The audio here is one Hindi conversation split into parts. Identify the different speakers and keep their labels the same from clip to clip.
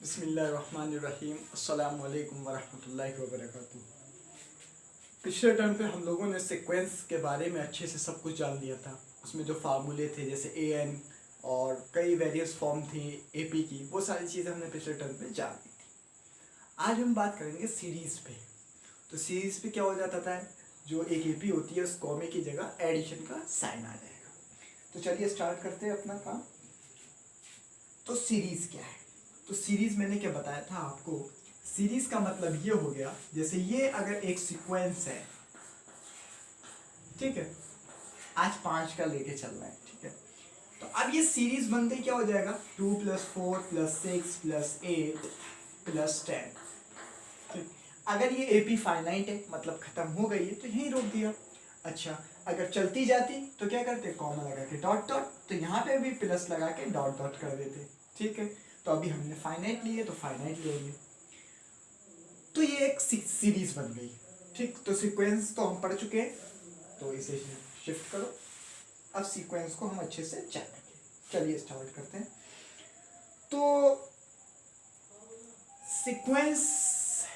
Speaker 1: बिस्मिल्लाहिर्रहमानिर्रहीम अस्सलाम वालेकुम वरहमतुल्लाहि वबरकातुहू। पिछले टर्म पे हम लोगों ने सीक्वेंस के बारे में अच्छे से सब कुछ जान लिया था। उसमें जो फार्मूले थे जैसे ए एन और कई वेरियस फॉर्म थी ए पी की, वो सारी चीज़ें हमने पिछले टर्म पे जान ली थी। आज हम बात करेंगे सीरीज़ पे। तो सीरीज़ पे क्या हो जाता था, जो एक ए पी होती है उस कॉमे की जगह एडिशन का साइन आ जाएगा। तो चलिए स्टार्ट करते हैं अपना काम। तो सीरीज़ क्या है? तो सीरीज मैंने क्या बताया था आपको, सीरीज का मतलब ये हो गया, जैसे ये अगर एक सीक्वेंस है, ठीक है, आज 5 का लेके चल रहा है, ठीक है, तो अब ये सीरीज बनते क्या हो जाएगा, 2 + 4 + 6 + 8 + 10। ठीक, अगर ये एपी फाइनाइट है मतलब खत्म हो गई है तो यहीं रोक दिया। अच्छा, अगर चलती जाती तो क्या करते, कॉमा लगा के डॉट डॉट, तो यहाँ पे भी प्लस लगा के डॉट डॉट कर देते। ठीक है, तो अभी हमने फाइनाइट ली है तो फाइनाइट लेंगे। तो ये एक सीरीज बन गई। ठीक, तो सीक्वेंस तो हम पढ़ चुके हैं, तो इसे शिफ्ट करो। अब सीक्वेंस को हम अच्छे से जानेंगे। चलिए स्टार्ट करते हैं। तो सीक्वेंस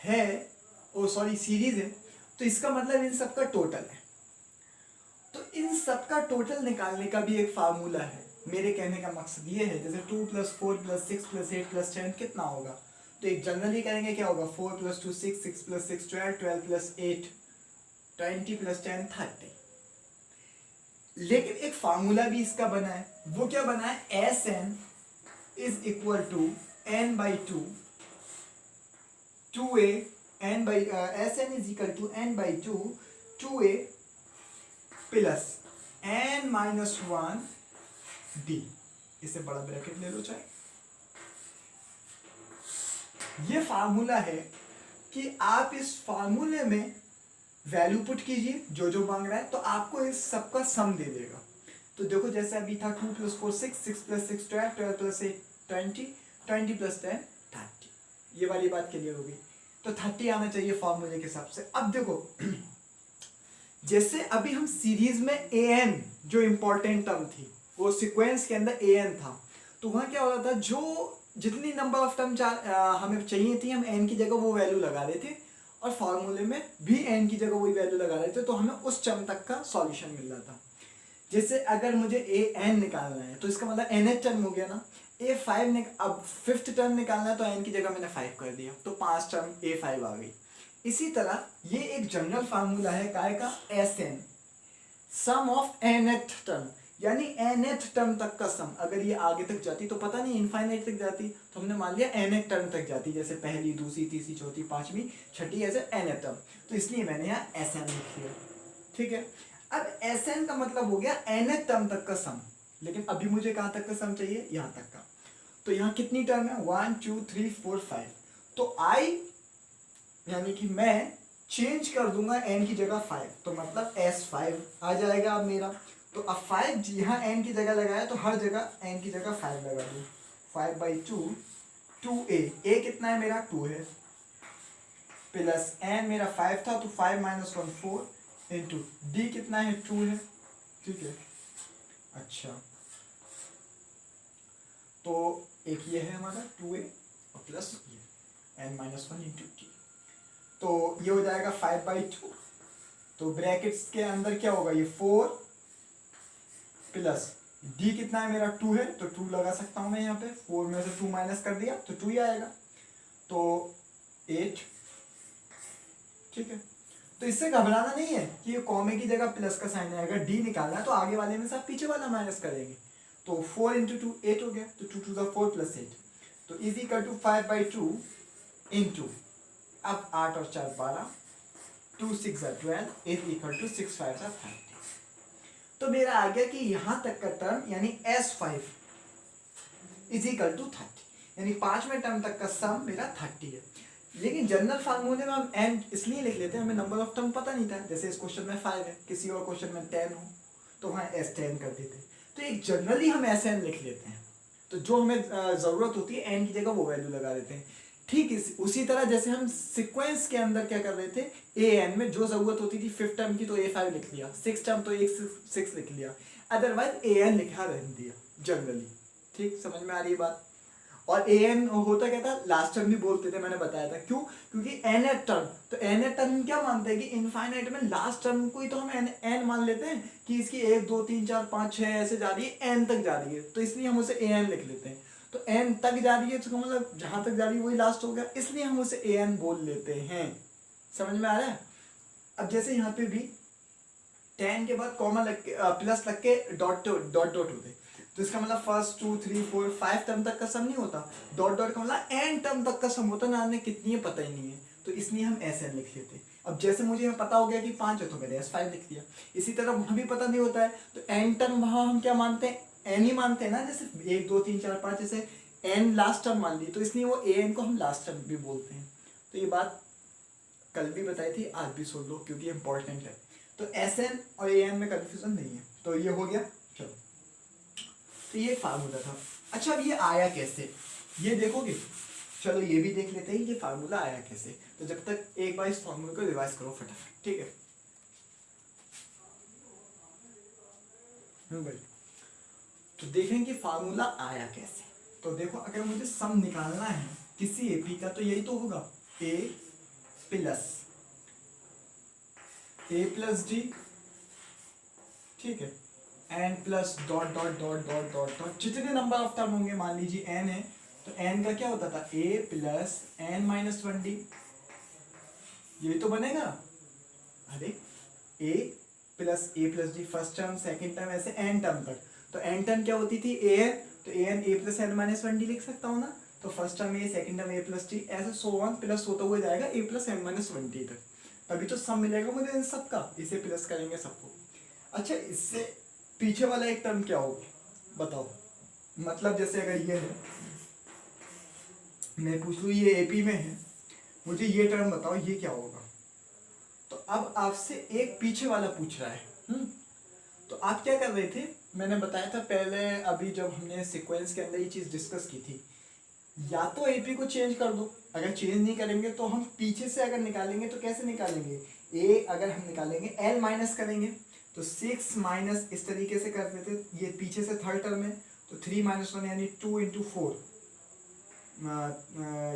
Speaker 1: है, ओ सॉरी सीरीज है, तो इसका मतलब इन सबका टोटल है। तो इन सबका टोटल निकालने का भी एक फार्मूला है। मेरे कहने का मकसद ये है, जैसे 2 + 4 + 6 + 8 + 10 कितना होगा, तो एक जनरली करेंगे क्या होगा, 4 + 2 6, 6 + 6 12, 12 + 8 20 + 10 30। लेकिन एक फार्मूला भी इसका बना है। वो क्या बना है, Sn = n/2 2a Sn = n/2 2a + n-1 d। इसे बड़ा ब्रैकेट ले लो चाहे। ये फार्मूला है कि आप इस फार्मूले में वैल्यू पुट कीजिए जो जो मांग रहा है, तो आपको इस सब का सम दे देगा। तो देखो जैसे अभी था 2 + 4 6, 6 + 6 12, 12 + 8 20, 20 + 10 30। ये वाली बात क्लियर हो गई। तो 30 आना चाहिए फार्मूले के हिसाब से। अब देखो जैसे अभी हम सीरीज में ए एन जो इंपॉर्टेंट टर्म थी, वो सीक्वेंस के अंदर ए एन था, तो वहां क्या होता था, जो जितनी नंबर ऑफ टर्म हमें चाहिए थी, हम एन की जगह वो वैल्यू लगा रहे थे, और फार्मूले में भी एन की जगह वही वैल्यू लगा रहे थे, तो हमें उस टर्म तक का सॉल्यूशन मिल रहा था। जैसे अगर मुझे ए एन निकालना है तो इसका मतलब एन एच टर्म हो गया ना। ए 5 अब 5th टर्म निकालना है तो एन की जगह मैंने 5 कर दिया, तो 5 टर्म ए 5 आ गई। इसी तरह ये एक जनरल फार्मूला है काय का, S N, sum of nth term, यानी nth टर्म तक का सम। अगर ये आगे तक जाती तो पता नहीं इनफाइनाइट तक जाती, तो हमने मान लिया nth टर्म तक जाती, जैसे पहली दूसरी तीसरी चौथी पांचवी छठी, ऐसे nth टर्म, तो इसलिए मैंने यहाँ Sn लिख लिया। ठीक है, अब Sn का मतलब हो गया nth टर्म तक का सम, लेकिन अभी मुझे कहाँ तक का सम चाहिए, यहाँ तक का। तो यहाँ कितनी टर्म है, 1 2 3 4 5, तो I यानी कि मैं चेंज कर दूंगा n की जगह 5, तो मतलब S5 आ जाएगा अब मेरा। तो अब 5 यहाँ n की जगह लगाया, तो हर जगह n की जगह 5 लगा दूँ। 5/2 2a, a कितना है मेरा, 2 है, प्लस n मेरा 5 था, तो 5 - 1 4 इंटू d कितना है, 2 है। ठीक है, अच्छा, तो एक ये है हमारा 2a और प्लस ये n - 1 इंटू d, तो ये हो जाएगा 5/2। तो ब्रैकेट्स के अंदर क्या होगा, ये 4 प्लस d कितना है मेरा, 2 है, तो 2 लगा सकता हूं मैं यहाँ पे, 4 में से 2 माइनस कर दिया तो 2 ही आएगा, तो 8। ठीक है, तो इससे घबराना नहीं है कि ये कॉमे की जगह प्लस का साइन है। अगर d निकालना है तो आगे वाले में से आप पीछे वाला माइनस करेंगे, तो 4 × 2 8 हो गया, तो 2 × 2 4 + 8, तो = 5/2 इंटू, अब 8 और 4 12, 2 6 12 = 6 5 30। तो मेरा आ गया कि यहां तक का टर्म यानी S5 = 30, यानी 5वें टर्म तक का सम मेरा 30 है। लेकिन जनरल फार्मूले में हम n इसलिए लिख लेते हैं, हमें नंबर ऑफ टर्म पता नहीं था। जैसे इस क्वेश्चन में 5 है, किसी और क्वेश्चन में 10 हो, तो वहां S10 कर देते, तो एक जनरली हम Sn लिख लेते हैं, तो जो हमें जरूरत होती है n की जगह वो वैल्यू लगा देते हैं। ठीक उसी तरह जैसे हम सीक्वेंस के अंदर क्या कर रहे थे, ए एन में जो जरूरत होती थी 5th टर्म की तो A5 लिख लिया, 6th टर्म तो 6 लिख लिया, अदरवाइज ए एन लिखा रहने दिया जनरली। ठीक, समझ में आ रही है बात। और ए एन होता क्या था, लास्ट टर्म भी बोलते थे, मैंने बताया था क्यों, क्योंकि एन एट टर्म, तो एन एट टर्म क्या मानते हैं कि इनफाइनाइट में लास्ट टर्म को ही तो हम एन मान लेते हैं कि इसकी 1 2 3 4 5 6 ऐसे जा रही है, एन तक जा रही है, तो इसलिए हम उसे ए एन लिख लेते हैं। तो एन तक जा रही है तो मतलब जहां तक जा रही है वही लास्ट हो गया, इसलिए हम उसे ए एन बोल लेते हैं। समझ में आ रहा है? अब जैसे यहाँ पे भी 10 के बाद कॉमा लग के प्लस लग के डॉट डॉट डॉट होते, तो इसका मतलब फर्स्ट 2 3 4 5 टर्म तक का सम नहीं होता, डॉट डॉट का मतलब एन टर्म तक का सम होता, ना हमें कितनी है पता ही नहीं है, तो इसलिए हम एस एन लिख लेते। अब जैसे मुझे पता हो गया कि 5 है तो मैंने S5 लिख दिया। इसी तरह वहां भी पता नहीं होता है, तो एन टर्म वहां हम क्या मानते हैं, एन ही मानते हैं ना, जैसे 1 2 3 4 5 जैसे एन लास्ट टर्म मान ली, तो इसलिए वो ए एन को हम लास्ट टर्म भी बोलते हैं। तो ये बात कल भी बताई थी, आज भी सुन लो क्योंकि इंपॉर्टेंट है। तो एस एन और ए एन में कंफ्यूजन नहीं है, तो ये हो गया। चलो, तो ये फार्मूला था। अच्छा, अब ये आया कैसे, ये देखोगे? चलो ये भी देख लेते हैं ये फार्मूला आया कैसे। तो जब तक एक बार इस फार्मूले को रिवाइज करो फटाफट, ठीक है? भाई, तो देखें कि फार्मूला आया कैसे। तो देखो, अगर मुझे सम निकालना है किसी एपी का तो यही तो होगा, ए प्लस डी, ठीक है, N plus dot dot dot dot dot dot, जितने नंबर ऑफ टर्म होंगे, मान लीजिए एन है तो एन का क्या होता था, a plus n minus 1 d, यही तो बनेगा। अरे a plus d first term, second term, ऐसे एन टर्म तक। तो एन टर्म क्या होती थी, ए एन, तो a n a plus n minus 1 d लिख सकता हूँ ना। तो first term a, second term a plus d, ऐसे सो वन प्लस होता हुआ जाएगा a plus n minus 1 d तक, तभी तो सम मिलेगा मुझे इन सबका। इसे प्लस करेंगे सबको। अच्छा, इससे पीछे वाला एक टर्म क्या होगा बताओ? मतलब जैसे अगर ये है, मैं पूछ लूँ ये एपी में है, मुझे ये टर्म बताओ ये क्या होगा। तो अब आपसे एक पीछे वाला पूछ रहा है। तो आप क्या कर रहे थे, मैंने बताया था पहले, अभी जब हमने सीक्वेंस के अंदर ये चीज़ डिस्कस की थी, या तो एपी को चेंज कर दो, अगर चेंज नहीं करेंगे तो हम पीछे से अगर निकालेंगे तो कैसे निकालेंगे, ए अगर हम निकालेंगे एल माइनस करेंगे तो 6 माइनस इस तरीके से कर देते, ये पीछे से थर्ड टर्म है तो 3 माइनस 1 यानी 2 इंटू 4,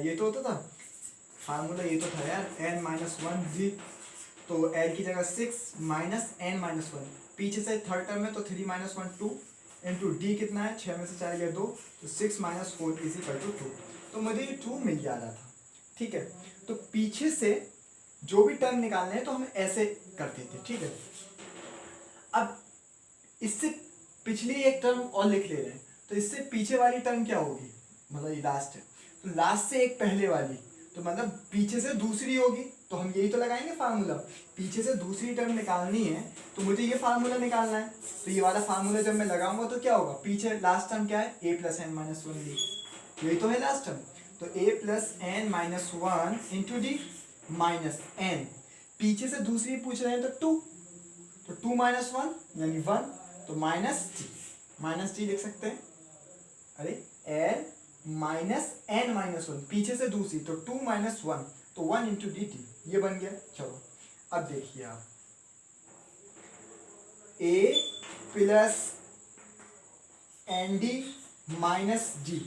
Speaker 1: ये तो होता था फार्मूला, ये तो था यार, एन माइनस 1 जी, तो एल की जगह 6 माइनस एन माइनस 1, पीछे से थर्ड टर्म है तो 3 माइनस 1 2 इंटू डी कितना है, 6 में से 4 गया 2, तो 6 माइनस 4 इज इक्वल टू 2। तो मुझे ये 2 मिल जा रहा था, ठीक है। तो पीछे से जो भी टर्म निकालने हैं तो हम ऐसे करते थे, ठीक है। अब इससे पिछली एक टर्म और लिख ले रहे हैं, तो इससे पीछे वाली टर्म क्या होगी, मतलब ये लास्ट है, तो लास्ट से एक पहले वाली, तो मतलब पीछे से दूसरी होगी, तो हम यही तो लगाएंगे फार्मूला, पीछे से दूसरी टर्म निकालनी है तो मुझे ये फार्मूला निकालना है। तो ये वाला फार्मूला जब मैं लगाऊंगा तो क्या होगा, पीछे लास्ट टर्म क्या है, a plus n minus 1 d, यही तो है लास्ट टर्म। तो a plus n minus 1 into d minus n, पीछे से दूसरी पूछ रहे हैं तो 2, तो 2 माइनस 1 यानी 1, तो माइनस टी लिख सकते हैं। अरे एल माइनस एन माइनस 1, पीछे से दूसरी तो 2 माइनस 1, तो 1 इंटू डी टी, ये बन गया। चलो अब देखिए आप, a plus n d minus d,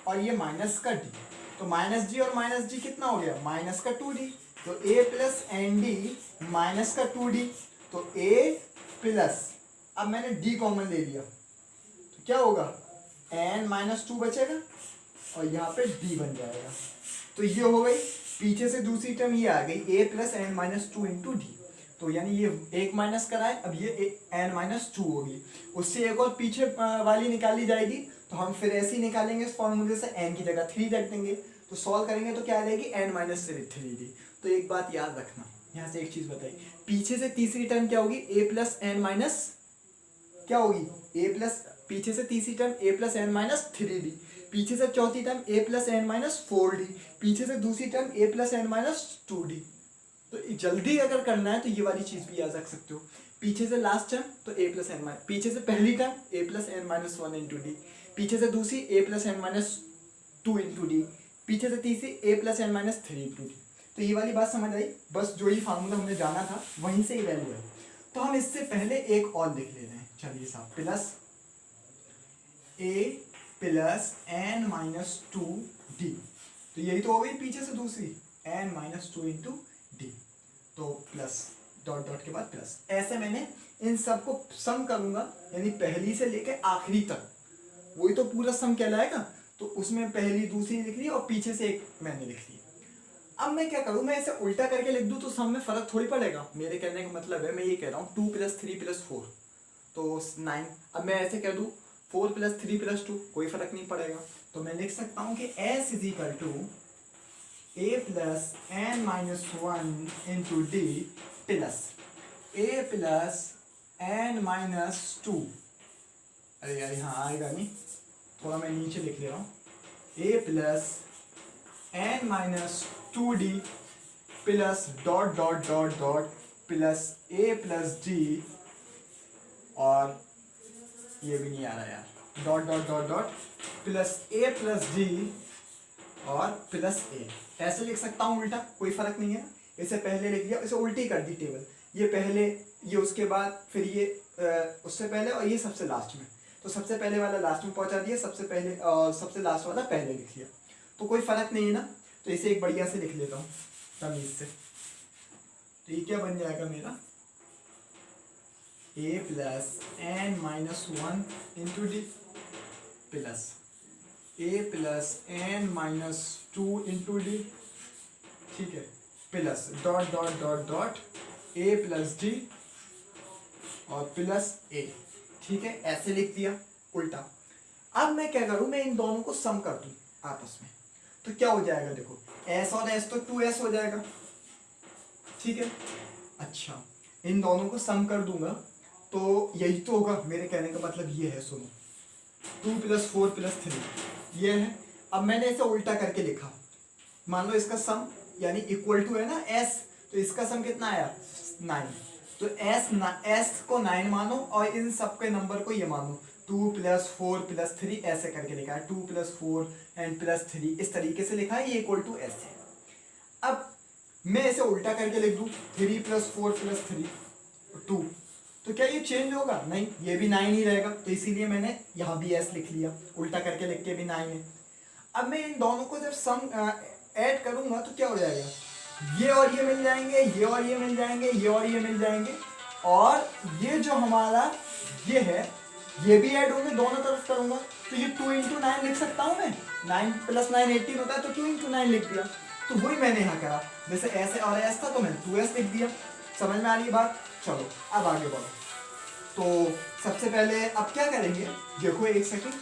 Speaker 1: और ये माइनस का डी, तो माइनस डी और माइनस डी कितना हो गया, माइनस का 2d, तो a plus n d minus का 2d, तो ए प्लस, अब मैंने डी कॉमन ले लिया तो क्या होगा, एन माइनस 2 बचेगा और यहाँ पे डी बन जाएगा। तो ये हो गई, पीछे से दूसरी टर्म ये आ गई, a plus n minus 2 into d, तो यानी ये एक माइनस कराए, अब ये एन माइनस 2 होगी, उससे एक और पीछे वाली निकाली जाएगी, तो हम फिर ऐसे ही निकालेंगे इस फॉर्मूले से, एन की जगह 3 रख देंगे, तो सॉल्व करेंगे तो क्या आ जाएगी, एन माइनस 3 डी। तो एक बात याद रखना, यहाँ से एक चीज बताई, पीछे से तीसरी टर्म क्या होगी, ए प्लस एन माइनस क्या होगी, ए प्लस, पीछे से तीसरी term a plus n minus 3d, पीछे से चौथी term a plus n minus 4d, पीछे से दूसरी term a plus n minus 2d। तो जल्दी अगर करना है तो ये वाली चीज भी याद रख सकते हो, पीछे से लास्ट टर्म तो ए प्लस एन माइनस, पीछे से पहली term a plus n minus 1 into d, पीछे से दूसरी a plus n minus 2 into d, पीछे से तीसरी a plus n minus 3 into d. तो ये वाली बात समझ आई, बस जो ही फार्मूला हमने जाना था वहीं से ही वैल्यू है। तो हम इससे पहले एक और लिख ले रहे हैं, चलिए साहब, plus a plus n minus two d. तो यही तो हो गई पीछे से दूसरी, n minus two into d. तो प्लस डॉट डॉट के बाद प्लस, ऐसे मैंने इन सबको सम करूंगा, यानी पहली से लेके आखिरी तक, वही तो पूरा सम कहलाएगा। तो उसमें पहली दूसरी लिख ली और पीछे से एक मैंने लिख ली। अब मैं क्या करूं, मैं इसे उल्टा करके लिख दूं तो सम में फर्क थोड़ी पड़ेगा। मेरे कहने का मतलब है, मैं ये कह रहा हूँ 2 + 3 + 4 तो 9। अब मैं ऐसे कह दूं 4 + 3 + 2, कोई फर्क नहीं पड़ेगा। तो मैं लिख सकता हूं कि s = a + n - 1 into D plus a + n - 2। अरे यार यहाँ आएगा नहीं, थोड़ा मैं नीचे लिख ले रहा हूँ, a + n - 2d plus dot dot dot dot plus a + d, और ये भी नहीं आ रहा यार, dot dot dot dot plus a + d और प्लस a। ऐसे लिख सकता हूँ उल्टा, कोई फर्क नहीं है। इसे पहले लिख दिया, इसे उल्टी कर दी टेबल, ये पहले, ये उसके बाद, फिर ये उससे पहले और ये सबसे लास्ट में। तो सबसे पहले वाला लास्ट में पहुंचा दिया, सबसे पहले सबसे लास्ट वाला पहले लिख लिया, तो कोई फर्क नहीं है ना। तो इसे एक बढ़िया से लिख लेता हूँ तमीज से। तो ये क्या बन जाएगा मेरा, a + n - 1 into D plus a + n - 2 into D, ठीक है, plus dot dot dot dot a + d और प्लस a, ठीक है, ऐसे लिख दिया उल्टा। अब मैं क्या करूं, मैं इन दोनों को सम कर दूं आपस में, तो क्या हो जाएगा, देखो s और s तो 2s हो जाएगा, ठीक है। अच्छा, इन दोनों को सम कर दूंगा तो यही तो होगा, मेरे कहने का मतलब ये है, सुनो 2 + 4 + 3 ये है। अब मैंने इसे उल्टा करके लिखा, मान लो इसका सम यानी इक्वल टू है ना s, तो इसका सम कितना आया 9। तो s को 9 मानो और इन सब के नंबर को ये मानो, 2 + 4 + 3 ऐसे करके लिखा है, 2 + 4 एंड +3 इस तरीके से लिखा है, ये इक्वल टू s है। अब मैं इसे उल्टा करके लिख दूं, 3 + 4 + 3 2, तो क्या ये चेंज होगा, नहीं, ये भी 9 ही रहेगा। तो इसीलिए मैंने यहाँ भी s लिख लिया, उल्टा करके लिख के भी 9 है। अब मैं इन दोनों को जब सम ऐड करूंगा तो क्या हो जाएगा, ये और ये मिल जाएंगे, ये और ये मिल जाएंगे, ये और ये मिल जाएंगे, और ये जो हमारा ये है ये भी ऐड होंगे, दोनों तरफ करूंगा तो ये 2 × 9 लिख सकता हूं मैं, 9 + 9 18 होता है, तो 2 × 9 लिख दिया। तो वही मैंने यहाँ करा, जैसे ऐसे और ऐसा था तो मैंने 2s लिख दिया। समझ में आ रही बात, चलो अब आगे बढ़ो। तो सबसे पहले अब क्या करेंगे, देखो एक सेकंड,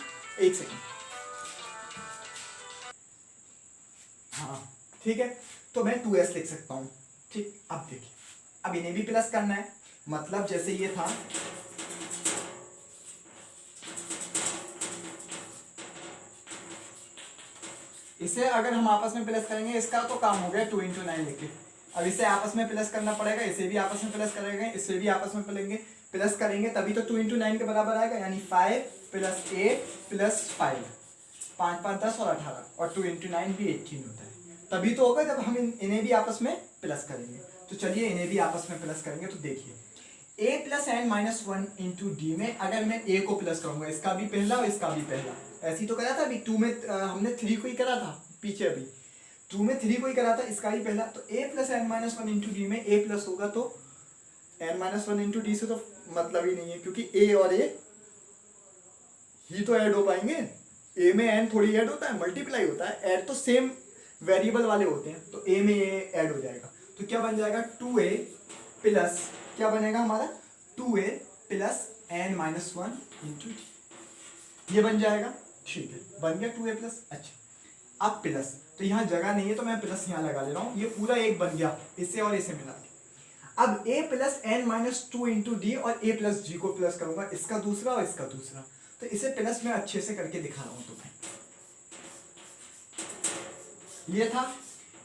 Speaker 1: हाँ ठीक है, तो मैं 2s लिख सकता हूँ, ठीक। अब देखिए, अब इन्हें भी प्लस करना है, मतलब जैसे ये था, इसे अगर हम आपस में प्लस करेंगे, इसका तो काम हो गया 2 × 9 लिखे। अब इसे आपस में प्लस करना पड़ेगा, इसे भी आपस में प्लस करेंगे, इसे भी आपस में प्लस करेंगे तभी तो 2 × 9 के बराबर आएगा, यानी 5 + 8 + 5, 5 5 10 और 18, और 2 × 9 भी 18 होता है, तभी तो होगा जब हम इन्हें भी आपस में प्लस करेंगे। तो चलिए इन्हें भी आपस में प्लस करेंगे। तो देखिए a + n - 1 इंटू डी में अगर मैं a को प्लस करूंगा, इसका भी पहला और इसका भी पहला, ऐसे ही तो करा था अभी 2 में, हमने 3 को ही करा था पीछे, अभी 2 में 3 को ही करा था, इसका ही पहला। तो a + n - 1 इंटू डी में a प्लस होगा, तो n - 1 इंटू डी से तो मतलब ही नहीं है, क्योंकि a और a ही तो ऐड हो पाएंगे, a में n थोड़ी ऐड होता है, मल्टीप्लाई होता है, ऐड तो सेम वेरिएबल वाले होते हैं, तो a में a ऐड हो जाएगा। तो क्या बन जाएगा, 2a प्लस, क्या बनेगा हमारा 2a + n - 1 इंटू डी, ये बन जाएगा, ठीक है, बन गया 2a प्लस। अच्छा, अब प्लस, तो यहाँ जगह नहीं है तो मैं प्लस यहाँ लगा ले रहा हूँ, ये पूरा एक बन गया इसे और इसे मिला के। अब a + n - 2 इंटू डी और a + g को प्लस करूंगा, इसका दूसरा और इसका दूसरा, तो इसे प्लस में अच्छे से करके दिखा रहा हूँ तुम्हें। ये था,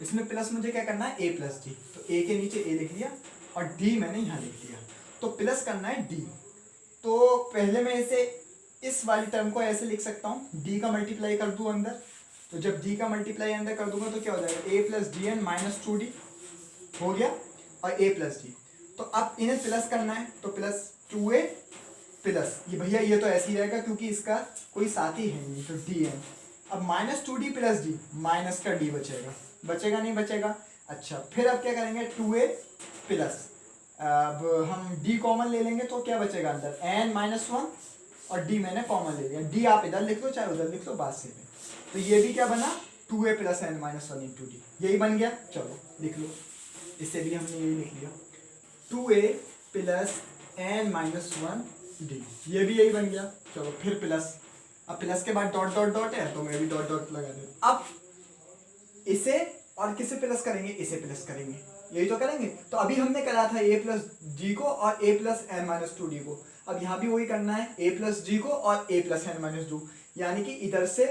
Speaker 1: इसमें प्लस मुझे क्या करना है, a + d, तो a के नीचे a लिख लिया और d मैंने यहाँ लिख लिया, तो प्लस करना है d। तो पहले मैं इसे इस वाली टर्म को ऐसे लिख सकता हूँ, d का मल्टीप्लाई कर दूँ अंदर, तो जब d का मल्टीप्लाई अंदर कर दूंगा तो क्या हो जाएगा, a + dn - 2d हो गया और a + d। तो अब इन्हें प्लस करना है, तो प्लस 2a प्लस ये भैया ये तो ऐसे ही रहेगा क्योंकि इसका कोई साथी है नहीं, तो डी एन। अब -2d प्लस डी, माइनस का डी बचेगा, बचेगा नहीं बचेगा। अच्छा फिर अब क्या करेंगे, 2a प्लस, अब हम d कॉमन ले लेंगे तो क्या बचेगा अंदर, n-1 और d मैंने कॉमन ले लिया, d आप इधर लिख लो चाहे उधर लिख लो, बात से में। तो ये भी क्या बना 2a plus n-1 into D, यही बन गया। चलो लिख लो, इससे भी हमने यही लिख लिया 2a प्लस n-1 डी, ये भी यही बन गया। चलो फिर प्लस, अब प्लस के बाद डॉट डॉट डॉट है तो मैं भी डॉट डॉट लगा देता। अब इसे और किसे प्लस करेंगे, इसे प्लस करेंगे, यही तो करेंगे। तो अभी हमने करा था a प्लस डी को और a प्लस n-2d को, अब यहाँ भी वही करना है, a प्लस डी को और a प्लस n-2, यानी कि इधर से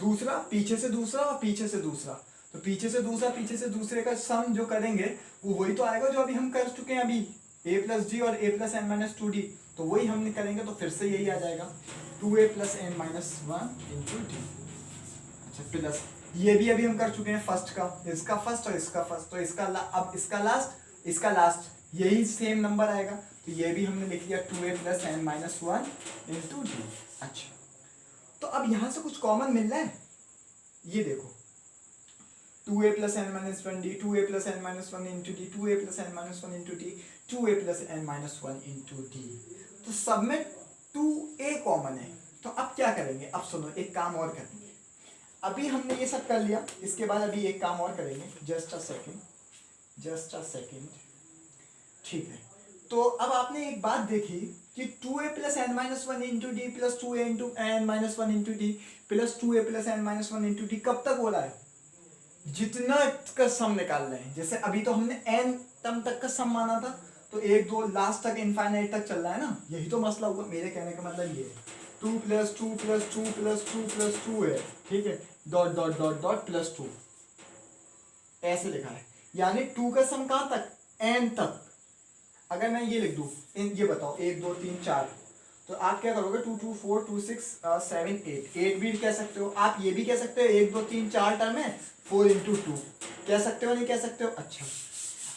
Speaker 1: दूसरा, पीछे से दूसरा और पीछे से दूसरा, तो पीछे से दूसरा पीछे से दूसरे का सम जो करेंगे वो वही तो आएगा जो अभी हम कर चुके हैं, अभी a प्लस डी और a प्लस n-2d, तो वही हमने करेंगे, तो फिर से यही आ जाएगा 2a plus n-1 into D. अच्छा प्लस ये भी अभी हम कर चुके हैं फर्स्ट का, इसका फर्स्ट और इसका फर्स्ट, तो इसका अब इसका लास्ट, इसका लास्ट, यही सेम नंबर आएगा, तो ये भी हमने लिख लिया 2a plus n-1 into D. अच्छा तो अब यहाँ से कुछ कॉमन मिल रहा है, ये देखो 2a plus n-1 D, 2a plus n-1 into D, 2a plus n-1 into D, 2a plus n-1 into d, तो सब में 2a कॉमन है। तो अब क्या करेंगे, अब सुनो एक काम और करेंगे, अभी हमने ये सब कर लिया, इसके बाद अभी एक काम और करेंगे, जस्ट अ सेकेंड, ठीक है। तो अब आपने एक बात देखी कि 2a plus n-1 into D plus 2a into n-1 into D plus 2a plus n-1 into D कब तक हो रहा है, जितना का सम निकाल रहे हैं। जैसे अभी तो हमने n टर्म तक का सम माना था, तो 1 2 लास्ट तक इनफाइनाइट तक चल रहा है ना, यही तो मसला हुआ। मेरे कहने का मतलब ये है 2 प्लस 2 प्लस 2 प्लस 2 प्लस 2 है, ठीक है, dot dot dot dot plus 2 ऐसे लिखा है, यानी 2 का सम कहाँ तक, n तक। अगर मैं ये लिख दूं, ये बताओ 1 2 3 4, तो आप क्या करोगे, 2 2 4 2 6 7 8 भी कह सकते हो, आप ये भी कह सकते हो 1 2 3 4 टर्म है 4 इंटू 2 कह सकते हो, नहीं कह सकते हो। अच्छा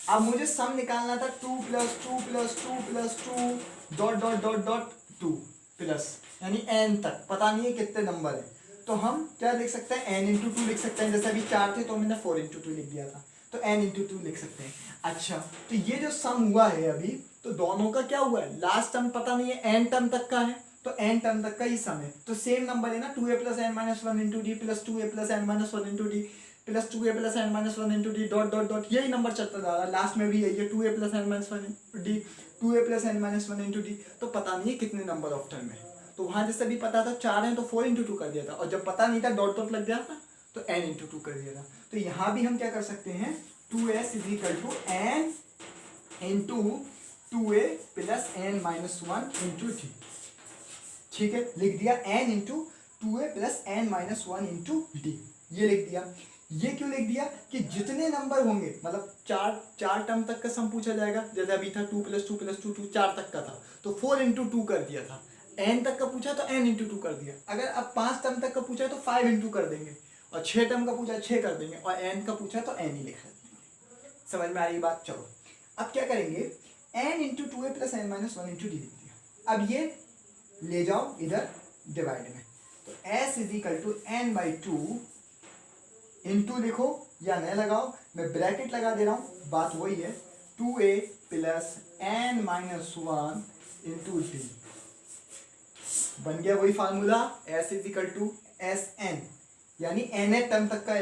Speaker 1: अब मुझे सम निकालना था 2 plus 2 plus 2 plus 2 dot dot dot dot 2 plus, यानी n तक, पता नहीं है कितने नंबर है, तो हम क्या लिख सकते हैं, n इंटू 2 लिख सकते हैं, जैसे अभी 4 थे तो मैंने 4 इंटू 2 लिख दिया था, तो n इंटू 2 लिख सकते हैं। अच्छा तो ये जो सम हुआ है अभी, तो दोनों का क्या हुआ है, लास्ट टर्म पता नहीं है, n टर्म तक का है, तो n टर्म तक का ही सम है, तो सेम नंबर है ना, 2a plus n-1 into D plus 2a plus n-1 into D plus 2a plus n-1 into D dot dot dot, यही नंबर चलता जा रहा है, लास्ट में भी यही है 2a plus n-1 into D 2a plus n-1 into d, तो पता नहीं है कितने नंबर ऑफ टर्म है। तो वहां जैसे भी पता था 4 है तो 4 इंटू 2 कर दिया था, और जब पता नहीं था डॉट डॉट लग गया था तो n इंटू 2 कर दिया था। तो यहाँ भी हम क्या कर सकते हैं, 2s is equal to n into 2a plus n-1 into D, ठीक है, लिख दिया n into 2a plus n-1 into D, ये लिख दिया। ये क्यों लिख दिया कि जितने नंबर होंगे, मतलब चार टर्म तक का सम पूछा जाएगा, जैसे अभी था 2 प्लस 2 प्लस 2 2 4 तक का था तो 4 इंटू 2 कर दिया था, n तक का पूछा तो n इंटू 2 कर दिया, अगर अब 5 टर्म तक का पूछा तो 5 इंटू कर देंगे, और 6 टर्म का पूछा 6 कर देंगे, और n का पूछा तो n ही लिख देंगे। समझ में आ रही बात। चलो अब क्या करेंगे, n into 2a plus n-1 into D लिख दिया, अब ये ले जाओ इधर डिवाइड में, तो s is equal to n/2 into लिखो या न लगाओ, मैं ब्रैकेट लगा दे रहा हूँ, बात वही है, 2a plus n-1 into D, बन गया वही formula, s is equal to Sn, यानी nth टर्म तक का,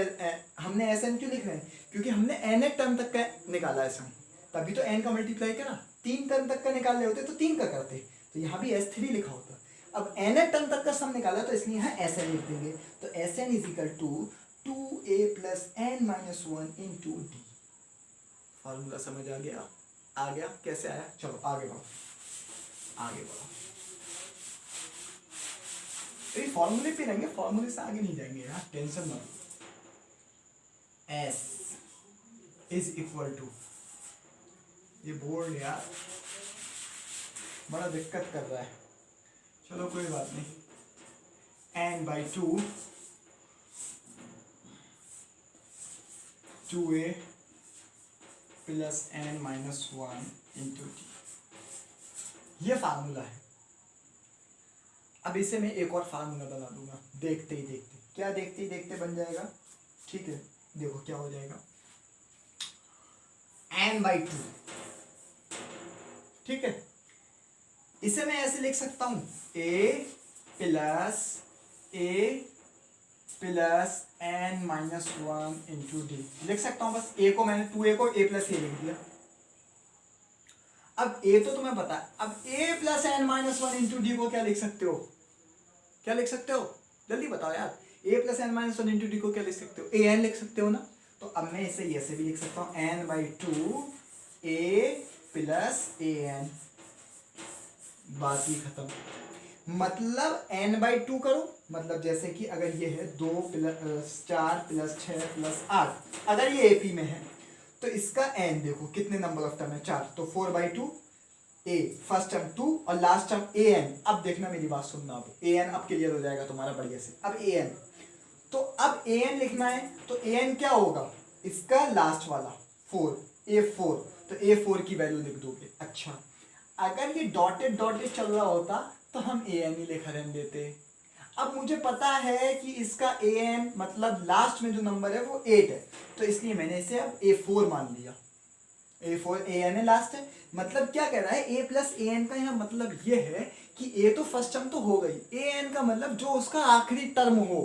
Speaker 1: हमने Sn क्यों लिख रहे हैं, क्योंकि हमने nth टर्म तक का निकाला है सम, तभी तो n का मल्टीप्लाई करा, 3 टर्म तक का निकाल रहे होते तो 3 का करते, तो यहाँ भी S3 लिखा होता। अब nth टर्म तक का सम निकाला तो इसलिए यहाँ Sn लिख देंगे, तो Sn is equal to 2a plus n-1 into D. Formula समझ आ गया कैसे आया। चलो आगे बढ़ो, ये फॉर्मूले पे रहेंगे, फॉर्मूले से आगे नहीं जाएंगे यार, टेंशन मत। s इज इक्वल टू, ये बोर्ड यार बड़ा दिक्कत कर रहा है, चलो कोई बात नहीं, n/2 2a plus n-1 into D, ये फार्मूला है। अब इसे मैं एक और फार्मूला बना दूंगा देखते ही देखते। क्या देखते ही देखते बन जाएगा? ठीक है, देखो क्या हो जाएगा, n/2। ठीक है, इसे मैं ऐसे लिख सकता हूं, a plus n-1 into D लिख सकता हूं। बस a को मैंने 2a को a प्लस ए लिख दिया। अब a तो तुम्हें पता है, अब a plus n-1 into D को क्या लिख सकते हो? क्या लिख सकते हो? जल्दी बताओ यार। a plus n-1 into D को क्या लिख सकते हो? an लिख सकते हो ना। तो अब मैं इसे ऐसे भी लिख सकता हूं, n/2 a प्लस an। बात ही खत्म। मतलब n/2 करो, मतलब जैसे कि अगर ये है 2 + 4 + 6 + 8, अगर ये एपी में है तो इसका n देखो कितने नंबर ऑफ टर्म है, 4, तो 4/2 a, फर्स्ट टर्म 2 और लास्ट टर्म an। अब देखना, मेरी बात सुनना, अब an अब क्लियर हो जाएगा तुम्हारा बढ़िया से। अब an, तो अब an लिखना है, तो an क्या होगा? इसका लास्ट वाला 4, a4, तो a4 की वैल्यू लिख दोगे। अच्छा, अगर ये डॉटेड डॉटेड चल रहा होता तो हम an ही लिखा रहने देते। अब मुझे पता है कि इसका an मतलब लास्ट में जो नंबर है वो 8 है, तो इसलिए मैंने इसे अब a4 मान लिया। a4 an है, लास्ट है। मतलब क्या कह रहा है, a प्लस an का यहाँ मतलब ये है कि a तो फर्स्ट टर्म तो हो गई, an का मतलब जो उसका आखिरी टर्म हो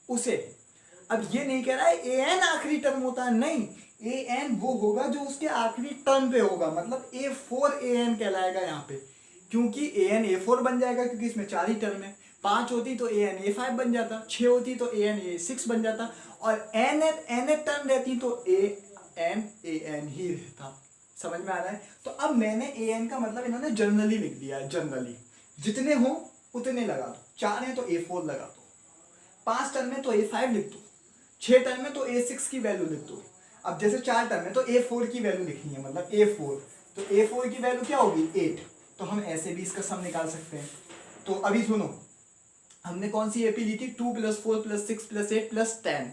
Speaker 1: उसे। अब ये नहीं कह रहा है an आखिरी टर्म होता है, नहीं, an वो होगा जो उसके आखिरी टर्म पे होगा, मतलब a4 an कहलाएगा यहाँ पे, क्योंकि an a4 बन जाएगा क्योंकि इसमें 4 ही टर्म है। 5 होती तो an a5 बन जाता, 6 होती तो an a6 बन जाता, और n टर्म रहती तो an ही रहता। समझ में आ रहा है? तो अब मैंने an का मतलब इन्होंने जनरली लिख दिया है, जनरली जितने हो उतने लगा दो। 4 है तो a4 लगा दो, 5 टर्म में तो a5 लिख दो, 6 टर्म में तो a6 की वैल्यू लिख दो। अब जैसे 4 टर्म में तो a4 की वैल्यू लिखनी है, मतलब a4, तो a4 की वैल्यू क्या होगी? 8। तो हम ऐसे भी इसका सम निकाल सकते हैं। तो अभी सुनो, हमने कौन सी एपी ली थी? 2 + 4 + 6 + 8 + 10,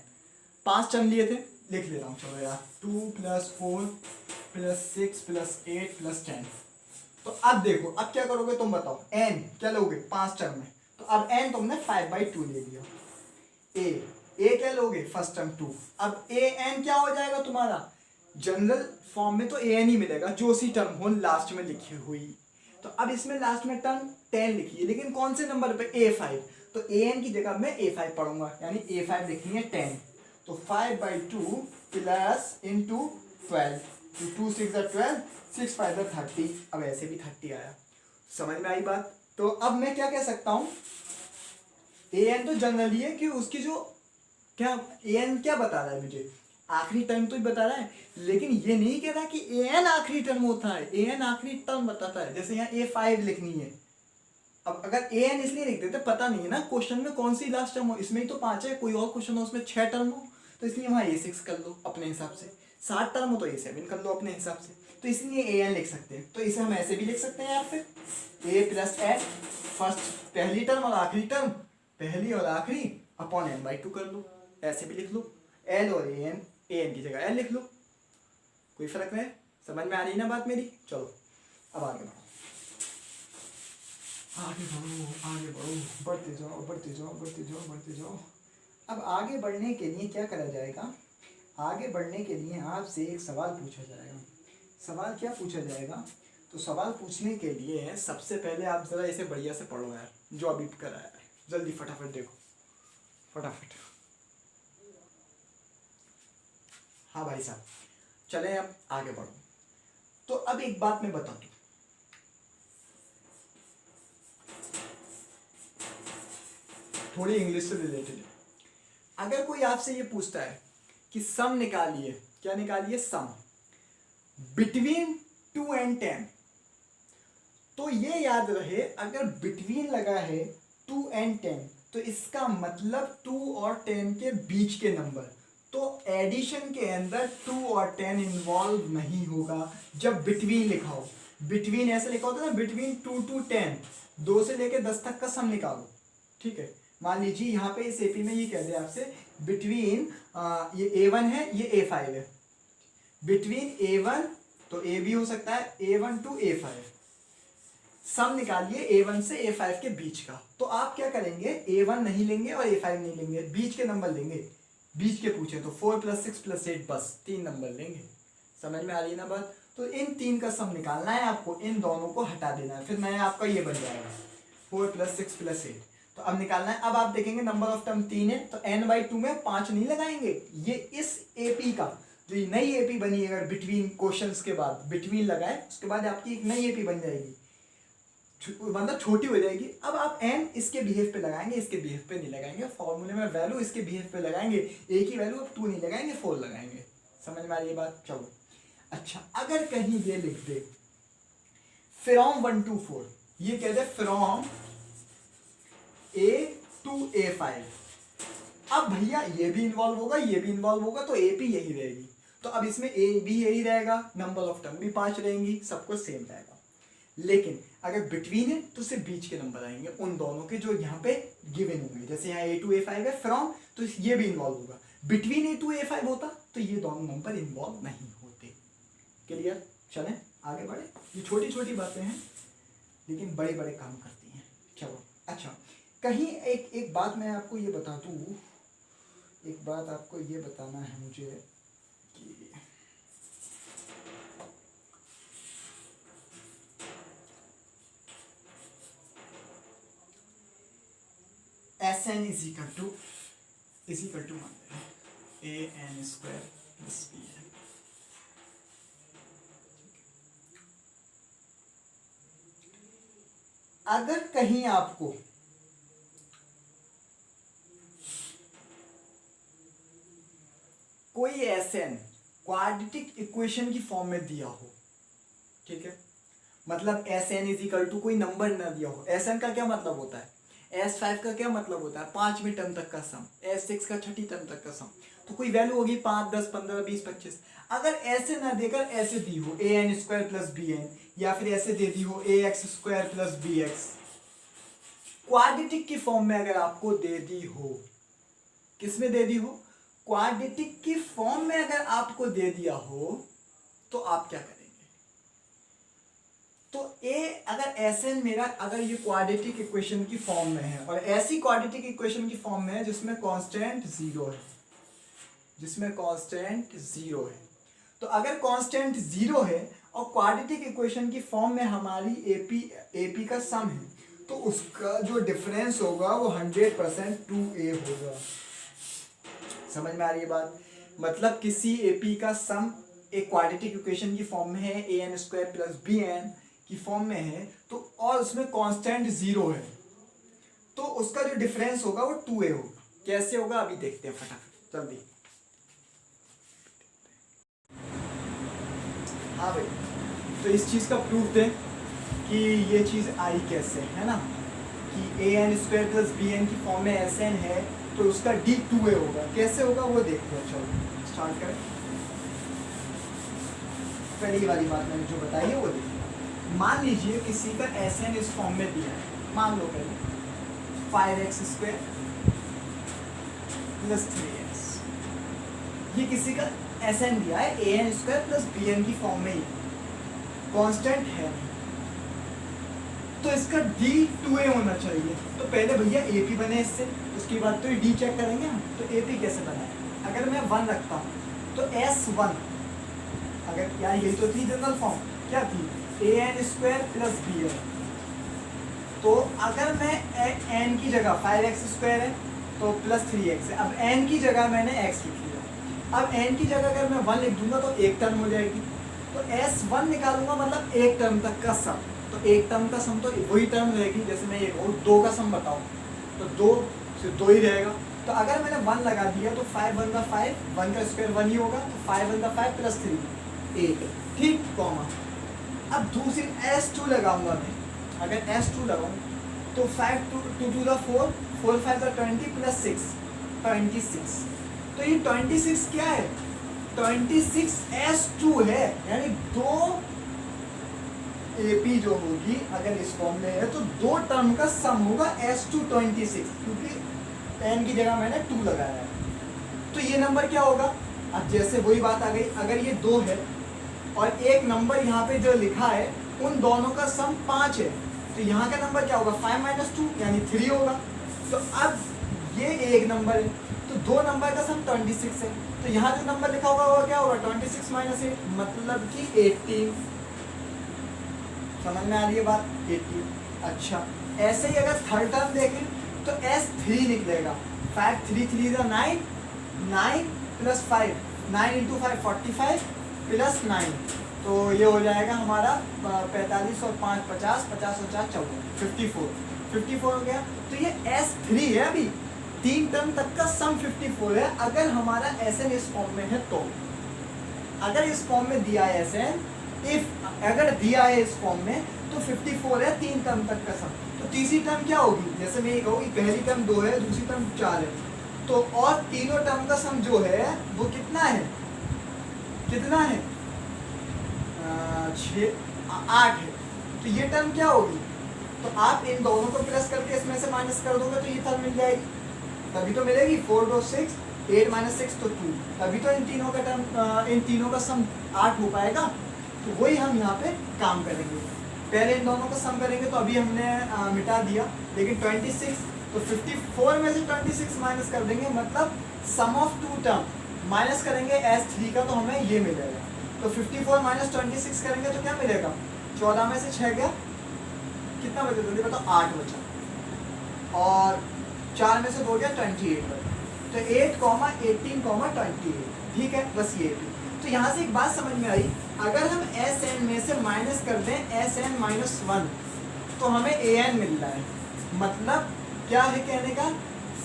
Speaker 1: 5 टर्म लिए थे, लिख ले रहा हूँ, चलो यार, 2 + 4 + 6 + 8 + 10। तो अब देखो, अब क्या करोगे तुम बताओ, n क्या लोगे? 5 टर्म में, तो अब n तुमने 5/2 ले लिया। a क्या लोगे? First term 2। अब an क्या हो जाएगा तुम्हारा? जनरल फॉर्म में तो an ही मिलेगा जो उसी टर्म हो लास्ट में लिखी हुई। तो अब इसमें लास्ट में टर्म 10 लिखिए, लेकिन कौन से नंबर पे? a5, तो an की जगह मैं a5 पढ़ूंगा, यानी a5 लिखनी है 10। तो 5/2 प्लस इंटू 12, 2 6 12, 6 5 30। अब ऐसे भी 30 आया। समझ में आई बात? तो अब मैं क्या कह सकता हूं, an तो जनरली है कि उसकी जो क्या an क्या बता रहा है मुझे? आखिरी टर्म तो ही बता रहा है, लेकिन ये नहीं कह रहा कि an आखिरी टर्म होता है। an आखिरी टर्म बताता है, जैसे यहाँ a5 लिखनी है। अब अगर an इसलिए लिख देते, पता नहीं है ना क्वेश्चन में कौन सी लास्ट टर्म हो, इसमें ही तो 5 है, कोई और क्वेश्चन हो उसमें 6 टर्म हो, तो इसलिए वहाँ a6 कर लो अपने हिसाब से, 7 टर्म हो तो a7 कर लो अपने हिसाब से, तो इसलिए an लिख सकते हैं। तो इसे हम ऐसे भी लिख सकते हैं यार, फिर a प्लस n, फर्स्ट पहली टर्म और आखिरी टर्म, पहली और आखिरी, अपॉन n/2 कर लो, ऐसे भी लिख लो। l और an की जगह l लिख लो, कोई फर्क नहीं। समझ में आ रही ना बात मेरी? चलो अब आगे बढ़ो, आगे बढ़ो, आगे बढ़ो, बढ़ते जाओ, बढ़ते जाओ, बढ़ते जाओ, बढ़ते जाओ। अब आगे बढ़ने के लिए क्या करा जाएगा? आगे बढ़ने के लिए आपसे एक सवाल पूछा जाएगा। सवाल क्या पूछा जाएगा? तो सवाल पूछने के लिए सबसे पहले आप जरा इसे बढ़िया से पढ़ो यार, जो अभी कराया है, जल्दी फटाफट देखो, फटाफट। हाँ भाई साहब, चले अब आगे बढ़ो। तो अब एक बात मैं बता दूं, थोड़ी इंग्लिश से रिलेटेड है। अगर कोई आपसे ये पूछता है कि सम निकालिए, क्या निकालिए? सम बिटवीन 2 and 10, तो ये याद रहे, अगर बिटवीन लगा है 2 and 10, तो इसका मतलब 2 और 10 के बीच के नंबर, तो एडिशन के अंदर 2 और 10 इन्वॉल्व नहीं होगा जब बिटवीन लिखा हो। बिटवीन ऐसे लिखा होता है ना, बिटवीन 2 to 10, 2 से लेके 10 तक का सम निकालो। ठीक है, मान लीजिए यहाँ पे इस एपी में ये कह दे आपसे बिटवीन, ये a1 है, ये a5 है, बिटवीन a1, तो a भी हो सकता है, a1 to a5, सम निकालिए A1 से A5 के बीच का। तो आप क्या करेंगे, A1 नहीं लेंगे और A5 नहीं लेंगे, बीच के नंबर लेंगे। बीच के पूछे तो 4 + 6 + 8, बस 3 नंबर लेंगे। समझ में आ रही है ना बात। तो इन 3 का सम निकालना है आपको, इन दोनों को हटा देना है, फिर नया आपका ये बन जाएगा 4 + 6 + 8। तो अब निकालना है। अब आप देखेंगे नंबर ऑफ टर्म 3 है, तो n/2 में 5 नहीं लगाएंगे। ये इस AP का जो ये नई AP बनी, अगर बिटवीन क्वेश्चंस के बाद बिटवीन लगाए, उसके बाद आपकी एक नई AP बन जाएगी, मतलब छोटी हो जाएगी। अब आप n इसके बिहेव पे लगाएंगे, इसके बिहेव पे नहीं लगाएंगे। फॉर्मूले में वैल्यू इसके बिहेव पे लगाएंगे, एक ही वैल्यू, अब 2 नहीं लगाएंगे, 4 लगाएंगे। समझ में आ रही है बात। चलो अच्छा, अगर कहीं ये लिख दे फ्रॉम 1 to 4, ये कह they from A to A5, अब भैया ये भी इन्वॉल्व होगा, ये भी इन्वॉल्व होगा, तो AP यही रहेगी। तो अब इसमें A भी यही रहेगा, नंबर ऑफ टर्म भी 5 रहेंगी, सब कुछ सेम रहेगा। लेकिन अगर बिटवीन है तो सिर्फ बीच के नंबर आएंगे, उन दोनों के जो यहाँ पे गिवन होंगे। जैसे यहाँ A to A5 है फ्रॉम, तो ये भी इन्वॉल्व होगा। बिटवीन A to A5 होता तो ये दोनों नंबर इन्वॉल्व नहीं होते। क्लियर। चलें आगे बढ़े। ये छोटी छोटी बातें हैं लेकिन बड़े बड़े काम करती हैं। चलो अच्छा, कहीं एक बात मैं आपको ये बता दूँ, एक बात आपको ये बताना है मुझे कि Sn इज इक्वल टू मान लें an² + bn। अगर कहीं आपको कोई Sn क्वाड्रेटिक इक्वेशन की फॉर्म में दिया हो, ठीक है, मतलब Sn इज इक्वल टू कोई नंबर ना दिया हो। Sn का क्या मतलब होता है, S5 का क्या मतलब होता है, 5वीं टर्म तक का सम, S6 का 6ठी टर्म तक का सम। तो कोई वैल्यू होगी 5, 10, 15, 20, 25। अगर ऐसे ना देकर ऐसे दी हो an² + bn, या फिर ऐसे दे दी हो ax² + bx, क्वाड्रेटिक की फॉर्म में अगर आपको दे दी हो, किसमें दे दी हो, क्वाड्रेटिक की फॉर्म में अगर आपको दे दिया हो, तो आप क्या करेंगे। तो अगर Sn मेरा, अगर ये क्वाड्रेटिक इक्वेशन की फॉर्म में है, और ऐसी क्वाड्रेटिक इक्वेशन की फॉर्म में है जिसमें कांस्टेंट 0 है, जिसमें कांस्टेंट 0 है, तो अगर कांस्टेंट 0 है और क्वाड्रेटिक इक्वेशन की फॉर्म में हमारी AP का सम है, तो उसका जो डिफरेंस होगा वो 100% 2a होगा। समझ में आ रही है बात। मतलब किसी AP का सम एक क्वाड्रेटिक इक्वेशन की फॉर्म में है, an² + bn की फॉर्म में है, तो और उसमें कांस्टेंट 0 है, तो उसका जो डिफरेंस होगा वो 2a होगा। कैसे होगा अभी देखते हैं फटाफट जल्दी। हाँ भाई, तो इस चीज का प्रूफ दें कि ये चीज आई कैसे है ना, कि an² + bn की फॉर्म में Sn है, तो उसका d 2a होगा। कैसे होगा वो देखते हैं। चलो स्टार्ट करें। पहली वाली बात मैंने जो बताई है वो देखिए। मान लीजिए किसी का Sn इस फॉर्म में दिया है, मान लो पहले 5x² + 3x, ये किसी का Sn दिया है an² + bn की फॉर्म में ही, कांस्टेंट है नहीं, तो इसका d 2a होना चाहिए। तो पहले भैया AP बने इससे, उसके बाद तो ये d चेक करेंगे हम। तो AP कैसे बनाए, अगर मैं 1 रखता हूँ तो S1, अगर यार यही तो थी जनरल फॉर्म, क्या थी, an² + bn। तो अगर मैं n की जगह 5x² है तो +3x है, अब n की जगह मैंने x लिख लिया। अब n की जगह अगर मैं 1 लिख दूंगा तो एक टर्म हो जाएगी, तो S1 निकालूंगा, मतलब एक टर्म तक का सम। तो एक टर्म का सम तो वही टर्म रहेगी, जैसे मैं एक और 2 का सम बताऊँ तो 2 से 2 ही रहेगा। तो अगर मैंने 1 लगा दिया तो 5 × 1 = 5, 1 का स्क्वायर 1 ही होगा, तो 5 × 5 + 3 8, ठीक, कॉमा। अब दूसरी S2 लगाऊंगा मैं, अगर S2 लगाऊं तो 5 × 2 = 4, 4 × 5 = 20 + 6 26। तो ये 26 क्या है, 26 S2 है, यानी 2 AP जो होगी अगर इस फॉर्म में है तो 2 टर्म का सम होगा S2 26, क्योंकि n की जगह मैंने 2 लगाया है। तो ये नंबर क्या होगा, अब जैसे वही बात आ गई, अगर ये 2 है और एक नंबर यहाँ पे जो लिखा है उन दोनों का सम 5 है, तो यहाँ का नंबर क्या होगा 5 माइनस 2 यानी 3 होगा। तो अब ये एक नंबर है, तो दो नंबर का सम 26 है, तो यहाँ जो नंबर लिखा होगा वो क्या होगा 26 माइनस 8 मतलब कि 18। समझ में आ रही है बात? 18। अच्छा ऐसे ही अगर थर्ड टर्म देखें तो S3 निकलेगा। 5 3 3 9 9 प्लस 5 9 इंटू 5 45 प्लस 9 तो ये हो जाएगा हमारा 45 और 5 50 50 और 4 54 54 हो गया। तो ये S3 है, अभी 3 टर्म तक का सम 54 है अगर हमारा SN इस फॉर्म में है तो। अगर इस फॉर्म में दिया है SN, इफ अगर दिया है इस फॉर्म में तो 54 है 3 टर्म तक का सम। तो तीसरी टर्म क्या होगी, जैसे मैं ये कहूँ कि पहली टर्म 2 है, दूसरी टर्म 4 है, तो और तीनों टर्म का सम जो है वो कितना है, कितना है 8 है। तो ये टर्म क्या होगी, तो आप इन दोनों को प्लस करके इसमें से माइनस कर दोगे तो ये टर्म मिल जाएगी, तभी तो मिलेगी 4 2 6 8 माइनस 6 तो 2, तभी तो इन तीनों का टर्म इन तीनों का सम 8 हो पाएगा। तो वही हम यहाँ पे काम करेंगे, पहले इन दोनों का सम करेंगे तो अभी हमने मिटा दिया, लेकिन 26 तो 54 में से 26 माइनस कर देंगे मतलब सम ऑफ 2 टर्म माइनस करेंगे S3 का तो हमें ये मिलेगा। तो 54 माइनस 26 करेंगे तो क्या मिलेगा, 14 में से 6 गया, कितना बचा जल्दी बताओ, 8 बचा, और 4 में से 2 गया 28 बचा। तो 8 18 28, ठीक है, बस ये भी। तो यहाँ से एक बात समझ में आई, अगर हम SN में से माइनस कर दें SN माइनस 1 तो हमें AN मिल रहा है, मतलब क्या है कहने का,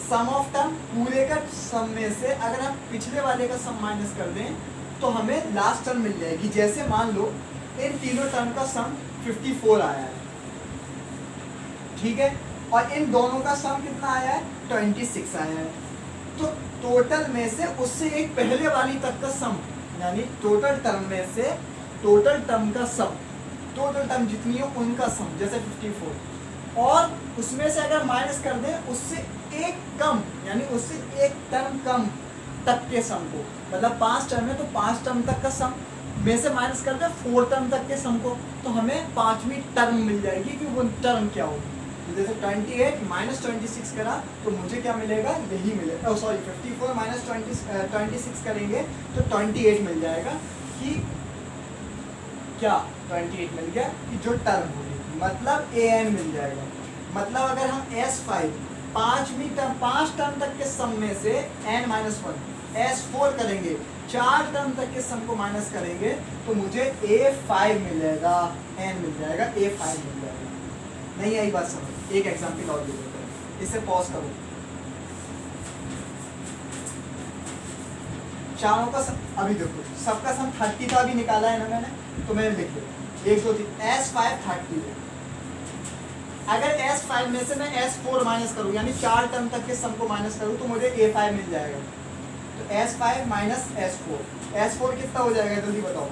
Speaker 1: सम ऑफ टर्म पूरे का सम में से अगर हम पिछले वाले का सम माइनस कर दें तो हमें लास्ट टर्म मिल जाएगी। जैसे मान लो इन तीनों टर्म का सम 54 आया है, ठीक है, और इन दोनों का सम कितना आया है 26 आया है, तो टोटल में से उससे एक पहले वाली तक का सम, यानी टोटल टर्म में से टोटल टर्म का सम, टोटल टर्म जितनी हो उनका सम, जैसे 54, और उसमें से अगर माइनस कर दें उससे एक कम, यानी उससे एक टर्म कम तक के सम को, मतलब 5 टर्म है तो 5 टर्म तक का सम में से माइनस कर दें 4 टर्म तक के सम को, तो हमें 5वीं टर्म मिल जाएगी कि वो टर्म क्या होगी। जैसे 28 माइनस 26 करा तो मुझे क्या मिलेगा, यही मिलेगा, सॉरी 54 माइनस 26 करेंगे तो 28 मिल जाएगा, कि क्या 28 मिल गया कि जो टर्म होगी, मतलब AN मिल जाएगा। मतलब अगर हम S5 5 टर्म तक के सम में से N माइनस 1 S4 करेंगे, 4 टर्म तक के सम को माइनस करेंगे तो मुझे A5 मिल जाएगा, N मिल जाएगा, A5 मिल जाएगा। नहीं आई बात समझ? एक एग्जाम्पल और दे देते हैं, इसे पॉज करो। चारों का सम, अभी देखो सबका सम 30 का भी निकाला है ना मैंने, तो मैंने लिख लिया 1 2 3 S5 30 है। अगर S5 में से मैं S4 माइनस करूँ, यानी 4 टर्म तक के सम को माइनस करूँ तो मुझे A5 मिल जाएगा। तो S5 माइनस S4 कितना हो जाएगा जल्दी बताओ,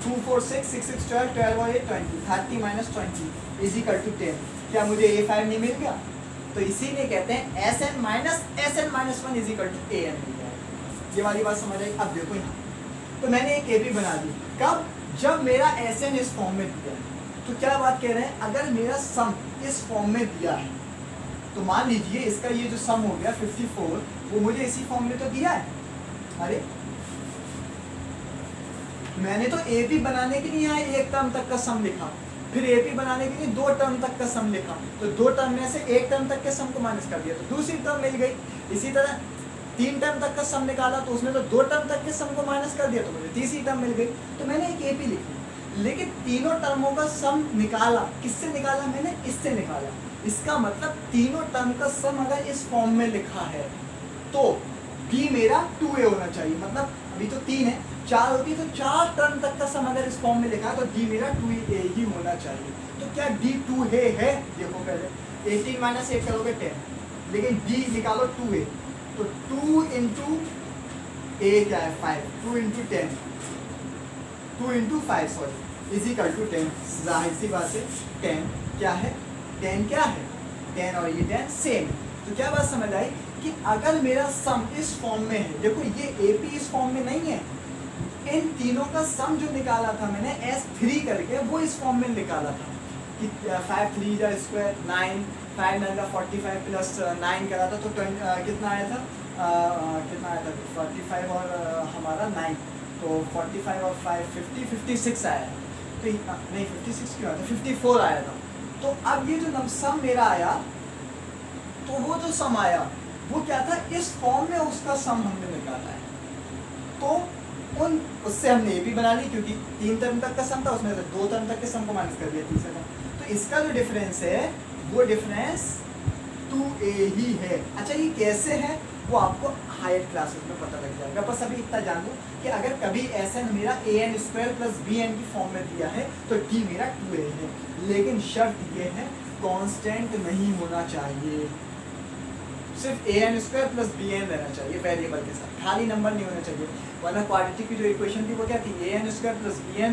Speaker 1: 2 4 6 6 6 12 12 और 8 20, 30 माइनस 20 इज इक्वल टू 10। क्या मुझे A5 नहीं मिल गया? तो इसीलिए कहते हैं SN minus 1 is equal to AN मिल जाएगा। ये वाली बात समझ आई? अब देखो यहाँ, तो मैंने एक AP बना दी, कब, जब मेरा SN इस फॉर्म में दिया है। तो क्या बात कह रहे हैं, अगर मेरा सम इस फॉर्म में दिया है तो मान लीजिए इसका ये जो सम हो गया 54, वो मुझे इसी फॉर्म में तो दिया है। अरे मैंने तो AP बनाने के लिए यहाँ एक टर्म तक का सम लिखा, फिर AP बनाने के लिए 2 टर्म तक का सम लिखा, तो 2 टर्म में से एक टर्म तक के सम को माइनस कर दिया तो दूसरी टर्म मिल गई। इसी तरह 3 टर्म तक का सम निकाला तो उसमें तो 2 टर्म तक के सम को माइनस कर दिया तो मुझे तीसरी टर्म मिल गई। तो मैंने एक AP लिखी, लेकिन तीनों टर्मों का सम निकाला, किससे निकाला मैंने, इससे निकाला। इसका मतलब तीनों टर्म का सम अगर इस फॉर्म में लिखा है तो B मेरा 2A होना चाहिए, मतलब अभी तो 3 है, 4 होती तो 4 टर्म तक का सम अगर इस फॉर्म में लिखा है तो D मेरा 2A ही होना चाहिए। तो क्या D 2A है? देखो पहले 18 माइनस 8 करोगे 10, लेकिन D निकालो 2A, तो 2 इंटू A क्या है 5, 2 into 10, 2 into 5 sorry is equal to 10। जाहिर सी बात है 10 क्या है, 10 क्या है, 10 और ये 10 सेम। तो क्या बात समझ आई कि अगर मेरा सम इस फॉर्म में है, देखो ये AP इस फॉर्म में नहीं है, इन तीनों का सम जो निकाला था मैंने S3 करके वो इस फॉर्म में निकाला था, कि 5 3 जा स्क्वायर 9, 5 9 का 45 प्लस 9 करा था तो कितना आया था, कितना आया था 45 और हमारा 9, तो 45 और 5 50 56 आया। तो नहीं 56 क्यों आया था, 54 आया था। तो अब ये जो सम मेरा आया, तो वो जो सम आया वो क्या था, इस फॉर्म में उसका सम हमने निकाला है। तो उससे हमने ये भी बना ली, क्योंकि 3 टर्म तक का सम था, उसमें से 2 टर्म तक के सम को माइनस कर दिया तीसरे टर्म। तो इसका जो डिफरेंस है वो डिफरेंस 2a ही है। अच्छा ये कैसे है वो आपको हायर क्लासेस में पता लग जाएगा। बस अभी इतना जान लो कि अगर कभी Sn मेरा an स्क्वायर प्लस bn की फॉर्म में दिया है तो d मेरा 2a है, लेकिन शर्त ये है कांस्टेंट नहीं होना चाहिए, सिर्फ an स्क्वायर प्लस bn रहना चाहिए वेरिएबल के साथ, खाली नंबर नहीं होना चाहिए। वरना क्वाड्रेटिक की जो इक्वेशन थी वो क्या थी, an square plus bn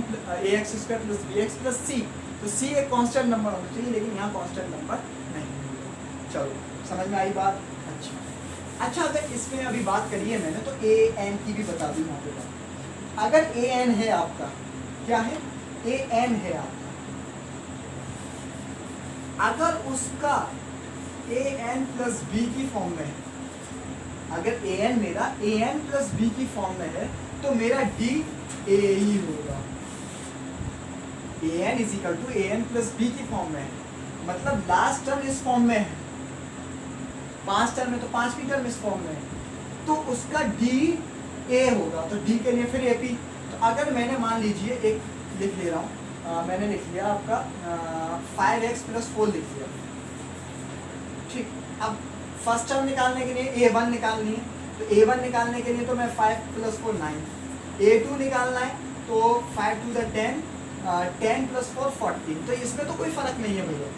Speaker 1: ax square plus bx plus c, तो c एक कांस्टेंट नंबर होना चाहिए, लेकिन यहाँ कांस्टेंट नंबर नहीं है। चलो समझ में आई बात। अच्छा अगर इसमें अभी बात करी है मैंने, तो an की भी बता दी यहाँ पे बात। अगर an है आपका, क्या है, an है आपका, अगर उसका an प्लस b की फॉर्म में है, अगर an मेरा an प्लस b की फॉर्म में है तो मेरा d a ही होगा। an is equal to an plus b की फॉर्म में है, मतलब लास्ट टर्म इस फॉर्म में है, 5 टर्म में तो 5वीं टर्म इस फॉर्म में है, तो उसका d a होगा। तो d के लिए फिर ap, तो अगर मैंने मान लीजिए एक लिख ले रहा हूँ, मैंने लिख लिया आपका 5x प्लस 4 लिख लिया, ठीक। अब फर्स्ट टर्म निकालने के लिए a1 निकालनी है, तो a1 निकालने के लिए तो मैं 5 प्लस 4 9, a2 निकालना है तो 5 टू द 10, 10 प्लस 4 14। तो इसमें तो कोई फर्क नहीं है भैया,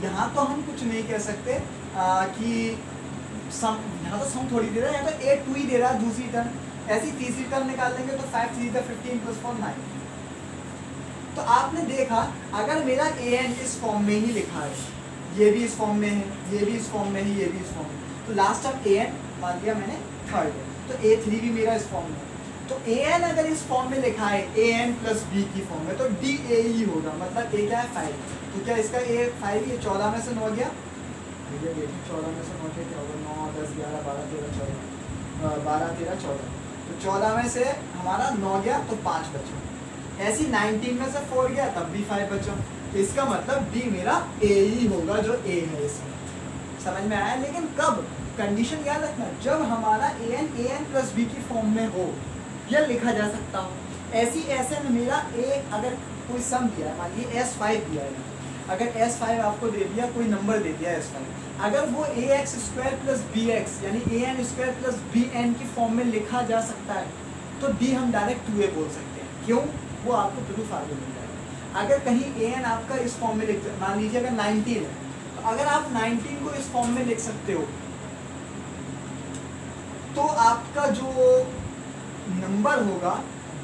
Speaker 1: यहाँ तो हम कुछ नहीं कह सकते कि सम, यहाँ तो सम थोड़ी दे रहा है, यहाँ तो a2 ही दे रहा है दूसरी टर्म। ऐसी तीसरी टर्म निकाल लेंगे तो 5 3 15 प्लस 4 9। तो आपने देखा अगर मेरा an इस फॉर्म में ही लिखा है, ये भी इस फॉर्म में है, ये भी इस फॉर्म में है, ये भी इस फॉर्म में, तो लास्ट टर्म an मान लिया मैंने थर्ड है, तो a3 भी मेरा इस फॉर्म में है। तो an अगर इस फॉर्म में लिखा है an प्लस b की फॉर्म में, तो d a ही होगा, मतलब a क्या है 5, तो क्या इसका a 5, ये 14 में से 9 गया, भैया देखिए 14 में से 9 क्या होगा, 9 10 11 12 13 14, 12 13 14, तो 14 में से हमारा 9 गया तो 5 बचा, ऐसी 19 में से 4 गया तब भी 5 बचा, तो इसका मतलब d मेरा a ही होगा, जो a है इसमें। समझ में आया। लेकिन कब, कंडीशन याद रखना, जब हमारा an प्लस b की फॉर्म में हो, यह लिखा जा सकता हो। ऐसी Sn मेरा a, अगर कोई सम दिया है, मान लीजिए S5 दिया है, अगर S5 आपको दे दिया, कोई नंबर दे दिया S5, अगर वो ax स्क्वायर प्लस bx यानी an स्क्वायर प्लस bn की फॉर्म में लिखा जा सकता है, तो d हम डायरेक्ट 2a बोल सकते हैं। क्यों, वो आपको प्रूफ आगे मिल जाएगा। अगर कहीं an आपका इस फॉर्म में लिख, मान लीजिए अगर 19 है, तो अगर आप 19 को इस फॉर्म में लिख सकते हो, तो आपका जो नंबर होगा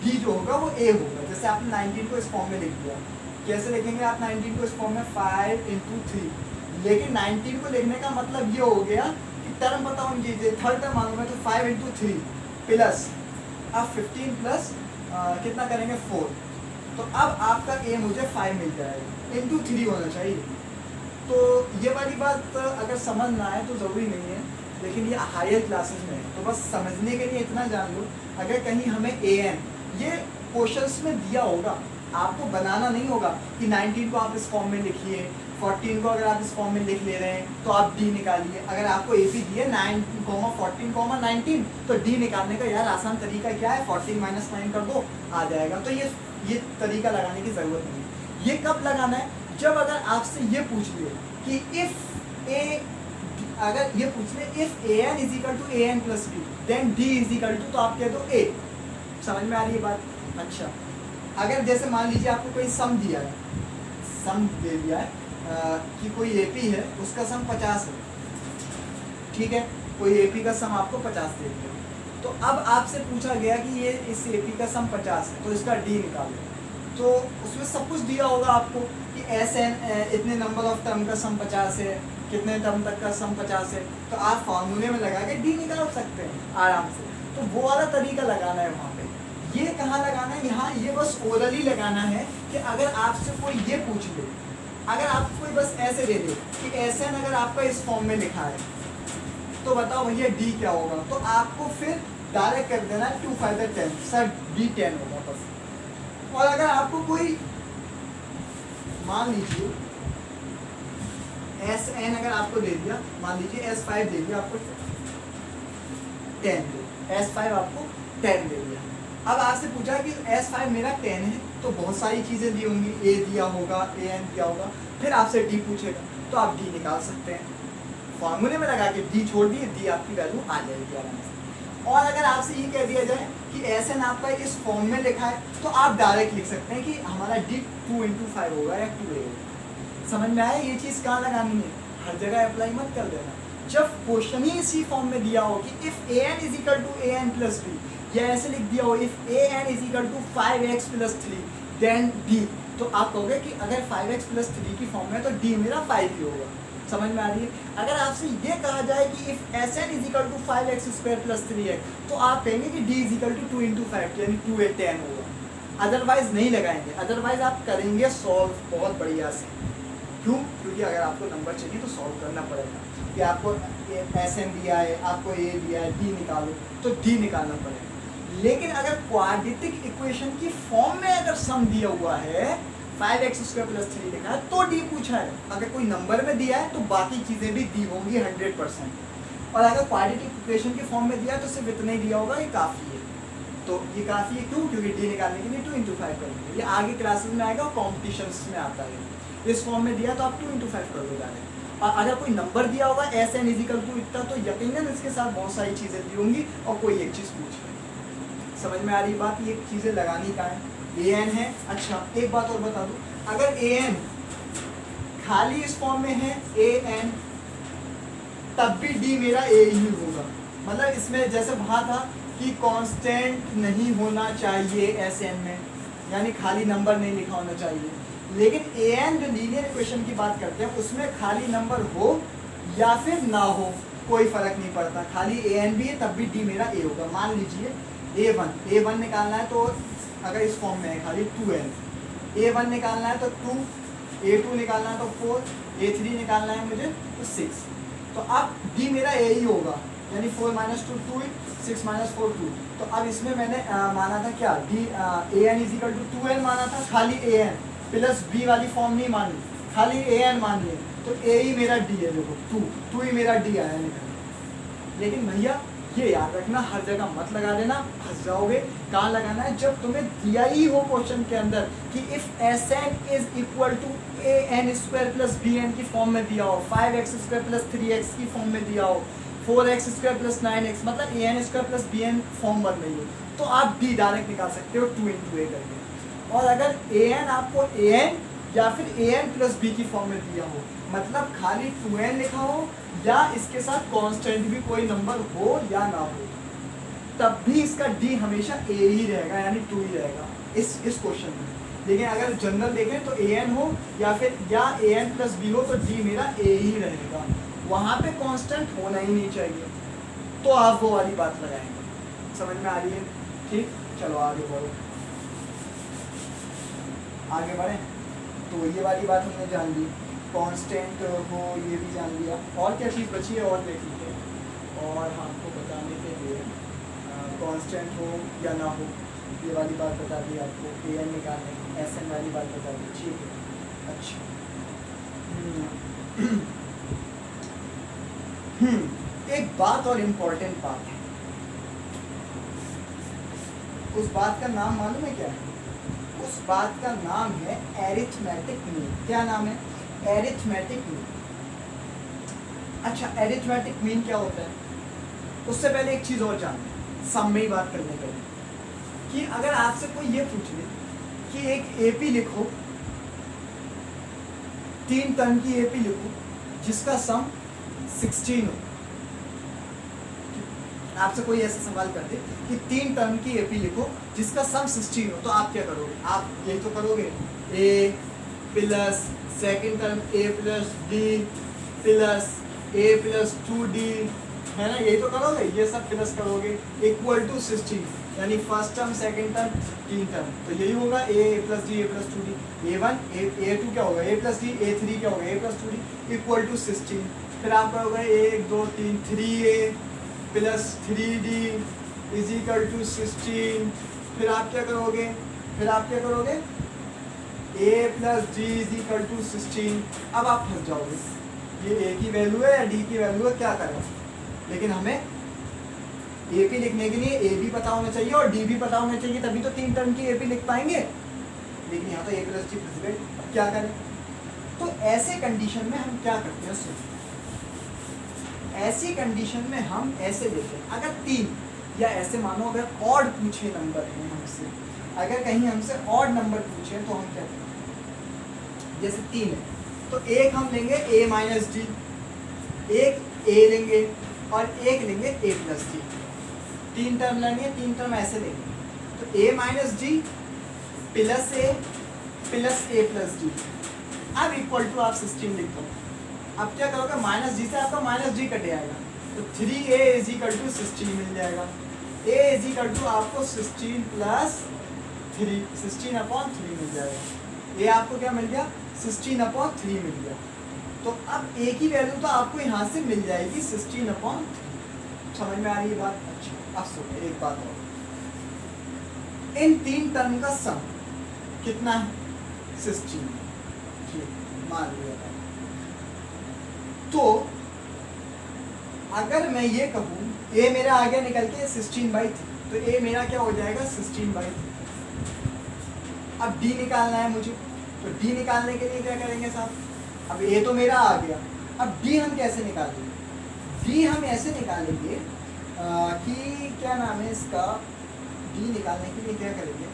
Speaker 1: d जो होगा वो a होगा। जैसे आपने 19 को इस फॉर्म में लिख दिया, कैसे लिखेंगे आप 19 को इस फॉर्म में 5 × 3, लेकिन 19 को लिखने का मतलब ये हो गया कि टर्म पता होनी चाहिए, थर्ड टर्म मानूंगा तो 5 × 3 प्लस, अब 15 प्लस कितना करेंगे 4, तो अब आपका a मुझे 5 मिल जाएगा, इंटू 3 होना चाहिए। तो ये वाली बात अगर समझ ना आए तो ज़रूरी नहीं है, लेकिन ये हायर क्लासेस में है, तो बस समझने के लिए इतना जान लो। अगर कहीं हमें an ये क्वेश्चंस में दिया होगा, आपको बनाना नहीं होगा कि 19 को आप इस फॉर्म में लिखिए, 14 को अगर आप इस फॉर्म में लिख ले रहे हैं तो आप d निकालिए। अगर आपको ए पी दिए 9, 14, 19, तो d निकालने का यार आसान तरीका क्या है, 14 - 9 कर दो, आ जाएगा। तो ये तरीका लगाने की ज़रूरत नहीं है। ये कब लगाना है, जब अगर आपसे ये पूछ ले कि इफ़ a, अगर ये पूछ ले if an is equal to an plus b then d is equal to, तो आप कह दो a। समझ में आ रही है बात। अच्छा अगर जैसे मान लीजिए आपको कोई सम दिया है, सम दे दिया है कि कोई एपी है, उसका सम 50 है, ठीक है, कोई एपी का सम आपको 50 दे दिया, तो अब आपसे पूछा गया कि ये इस एपी का सम 50 है, तो इसका डी निकालो। तो उसमें सब कुछ दिया होगा आपको कि Sn इतने नंबर ऑफ टर्म का सम 50 है, कितने टर्म तक का सम 50 है, तो आप फार्मूले में लगा के डी निकाल सकते हैं आराम से। तो वो वाला तरीका लगाना है वहाँ पे। ये कहाँ लगाना है, यहाँ ये बस ओरली लगाना है कि अगर आपसे कोई ये पूछ ले अगर आपको कोई बस ऐसे दे दे कि Sn अगर आपका इस फॉर्म में लिखा है तो बताओ भैया D क्या होगा, तो आपको फिर डायरेक्ट कर देना 2 5 10 सर D 10 होगा बस। और अगर आपको कोई मान लीजिए Sn अगर आपको दे दिया, मान लीजिए S5 दे दिया आपको 10 दे, S5 आपको 10 दे दिया। अब आपसे पूछा कि S5 मेरा 10 है तो बहुत सारी चीज़ें दी होंगी, A दिया होगा, An दिया होगा, फिर आपसे D पूछेगा तो आप D निकाल सकते हैं, फॉर्मूले में लगा के D छोड़ दिए, D आपकी वैल्यू आ जाएगी आराम से। और अगर आपसे ये कह दिया जाए कि Sn आपका इस फॉर्म में लिखा है तो आप डायरेक्ट लिख सकते हैं कि हमारा D 2 × 5 होगा या 2A होगा। समझ में आया ये चीज़ कहाँ लगानी है, हर जगह अप्लाई मत कर देना। जब क्वेश्चन ही इसी फॉर्म में दिया हो कि इफ An = An + B, या ऐसे लिख दिया हो if An = 5x + 3 then D, तो आप कहोगे कि अगर 5x + 3 की फॉर्म में तो D मेरा 5 ही होगा। समझ में आ रही है। अगर आपसे ये कहा जाए कि इफ Sn = 5x² + 3x, तो आप कहेंगे कि D = 2 × 5 यानी 2A 10 होगा, अदरवाइज नहीं लगाएंगे। अदरवाइज आप करेंगे सॉल्व बहुत बढ़िया से। क्यों? क्योंकि अगर आपको नंबर चाहिए तो सॉल्व करना पड़ेगा कि आपको Sn दिया है, आपको A दिया है, D निकालो तो D निकालना पड़ेगा। लेकिन अगर क्वाड्रेटिक इक्वेशन की फॉर्म में अगर सम दिया हुआ है 5x² + 3 लिखा है तो D पूछा है, अगर कोई नंबर में दिया है तो बाकी चीज़ें भी दी होंगी 100%। और अगर क्वाड्रेटिक इक्वेशन की फॉर्म में दिया है तो सिर्फ इतना ही दिया होगा, ये काफ़ी है। तो ये काफ़ी है क्यों? क्योंकि D निकालने के लिए 2 × 5 करेंगे, ये आगे क्लासेस में आएगा और कॉम्पिटिशन्स में आता है। इस फॉर्म में दिया तो आप 2 × 5 कर दो डायरेक्ट। और अगर कोई नंबर दिया होगा Sn = इतना, तो यकीनन इसके साथ बहुत सारी चीज़ें दी होंगी और कोई एक चीज़ पूछ रही। समझ में आ रही बात? ये चीज़ें लगानी का है। An है। अच्छा एक बात और बता दूं, अगर An खाली इस फॉर्म में है An, तब भी D मेरा A ही होगा। मतलब इसमें जैसे वहाँ था कि कांस्टेंट नहीं होना चाहिए Sn में, यानी खाली नंबर नहीं लिखा होना चाहिए। लेकिन An जो लीनियर इक्वेशन की बात करते हैं उसमें खाली नंबर हो या फिर ना हो कोई फर्क नहीं पड़ता, खाली An भी है तब भी D मेरा A होगा। मान लीजिए A1 निकालना है तो अगर इस फॉर्म में है खाली 2n, A1 निकालना है तो 2, A2 निकालना है तो 4, A3 निकालना है मुझे तो 6, तो अब D मेरा A ही होगा, यानी 4 - 2 2, 6 - 4 2। तो अब इसमें मैंने माना था क्या, An = 2n माना था, खाली An प्लस B वाली फॉर्म नहीं मानी, खाली An मानी है, तो A ही मेरा D है। देखो 2 ही मेरा D आया निकल। लेकिन भैया ये याद रखना, हर जगह मत लगा देना, फंस जाओगे। कहाँ लगाना है? जब तुम्हें दिया ही हो क्वेश्चन के अंदर कि इफ Sn = An² + Bn की फॉर्म में दिया हो, 5x² + 3x की फॉर्म में दिया हो, 4x² + 9x, मतलब An² + Bn फॉर्म बन रही हो, तो आप D डायरेक्ट निकाल सकते हो 2 × A करके। और अगर An आपको An या फिर An + B की फॉर्म में दिया हो, मतलब खाली 2n लिखा हो या इसके साथ कांस्टेंट भी कोई नंबर हो या ना हो, तब भी इसका D हमेशा A ही रहेगा, यानी 2 ही रहेगा इस क्वेश्चन में। लेकिन अगर जनरल देखें तो An हो या फिर An + B हो तो D मेरा A ही रहेगा, वहाँ पे कांस्टेंट होना ही नहीं चाहिए, तो आप वो वाली बात लगाएंगे। समझ में आ रही है? ठीक, चलो आगे बढ़ो, आगे बढ़े। तो ये वाली बात हमने जान ली, कांस्टेंट हो ये भी जान लिया। और क्या चीज़ बची है और देख लीजिए। और आपको बताने के लिए कांस्टेंट हो या ना हो ये वाली बात बता दी आपको, An निकालने, Sn वाली बात बता दी। ठीक है, अच्छा एक बात और इम्पोर्टेंट बात है, उस बात का नाम मालूम है क्या है? उस बात का नाम है एरिथमेटिक मीन। क्या नाम है? Arithmetic mean. अच्छा एरिथमेटिक मीन क्या होता है? उससे पहले एक चीज़ और जानते हैं, सम में ही बात करने के लिए, कि अगर आपसे कोई ये पूछ ले कि एक एपी लिखो, 3 टर्म की एपी लिखो जिसका सम 16 हो, आपसे कोई ऐसा सवाल कर दे कि 3 टर्म की एपी लिखो जिसका सम 16 हो, तो आप क्या करोगे? आप यही तो करोगे, A plus second term A + D plus A + 2D, है ना? यही तो करोगे, ये सब प्लस करोगे, = 16। यानी फर्स्ट टर्म सेकंड टर्म तीन टर्म, तो यही होगा a plus d a plus two d, a1 a2 क्या होगा ए प्लस डी, a3 क्या होगा a plus two d equal to 16। फिर आपका होगा 1 2 3 3a plus 3d is equal to 16। फिर आप क्या करोगे, a plus D is equal to 16। अब आप फंस जाओगे, ये a की वैल्यू है या d की वैल्यू है, क्या करें। लेकिन हमें ए पी लिखने के लिए ए भी पता होना चाहिए और डी भी पता होना चाहिए, तभी तो तीन टर्म की ए पी लिख पाएंगे। लेकिन यहाँ तो ए प्लस डी फंस गए, अब क्या करें। तो ऐसे कंडीशन में हम क्या करते हैं, सुनिए, ऐसी कंडीशन में हम ऐसे लेते हैं, अगर तीन या ऐसे मानो अगर ऑड पूछे नंबर हैं हमसे, अगर कहीं हमसे ऑड नंबर पूछे तो हम क्या करें, जैसे 3 है तो एक हम लेंगे a माइनस डी, एक a लेंगे और एक लेंगे a प्लस डी। तीन टर्म लेंगे, तीन टर्म ऐसे लेंगे, तो a minus D plus a plus D, अब इक्वल टू आप 16 लिख दो। अब क्या करोगे, माइनस डी से आपका माइनस डी कट जाएगा, तो 3a इज इक्वल टू 16 मिल जाएगा। a इज इक्वल टू आपको 16 प्लस 3, 16/3 मिल जाएगा। ये आपको क्या मिल गया, 16/3 मिल गया। तो अब a की वैल्यू तो आपको यहाँ से मिल जाएगी 16/3। समझ में आ रही है बात? अच्छा, अब सुनिए एक बात और, इन तीन टर्म का सम कितना है, 16, मान लिया। तो अगर मैं ये कहूँ a मेरा आ गया निकल के 16/3, तो a मेरा क्या हो जाएगा 16/3। अब d निकालना है मुझे, तो d निकालने के लिए क्या करेंगे साहब, अब a तो मेरा आ गया, अब d हम कैसे निकालेंगे, d हम ऐसे निकालेंगे कि क्या नाम है इसका, d निकालने के लिए क्या करेंगे,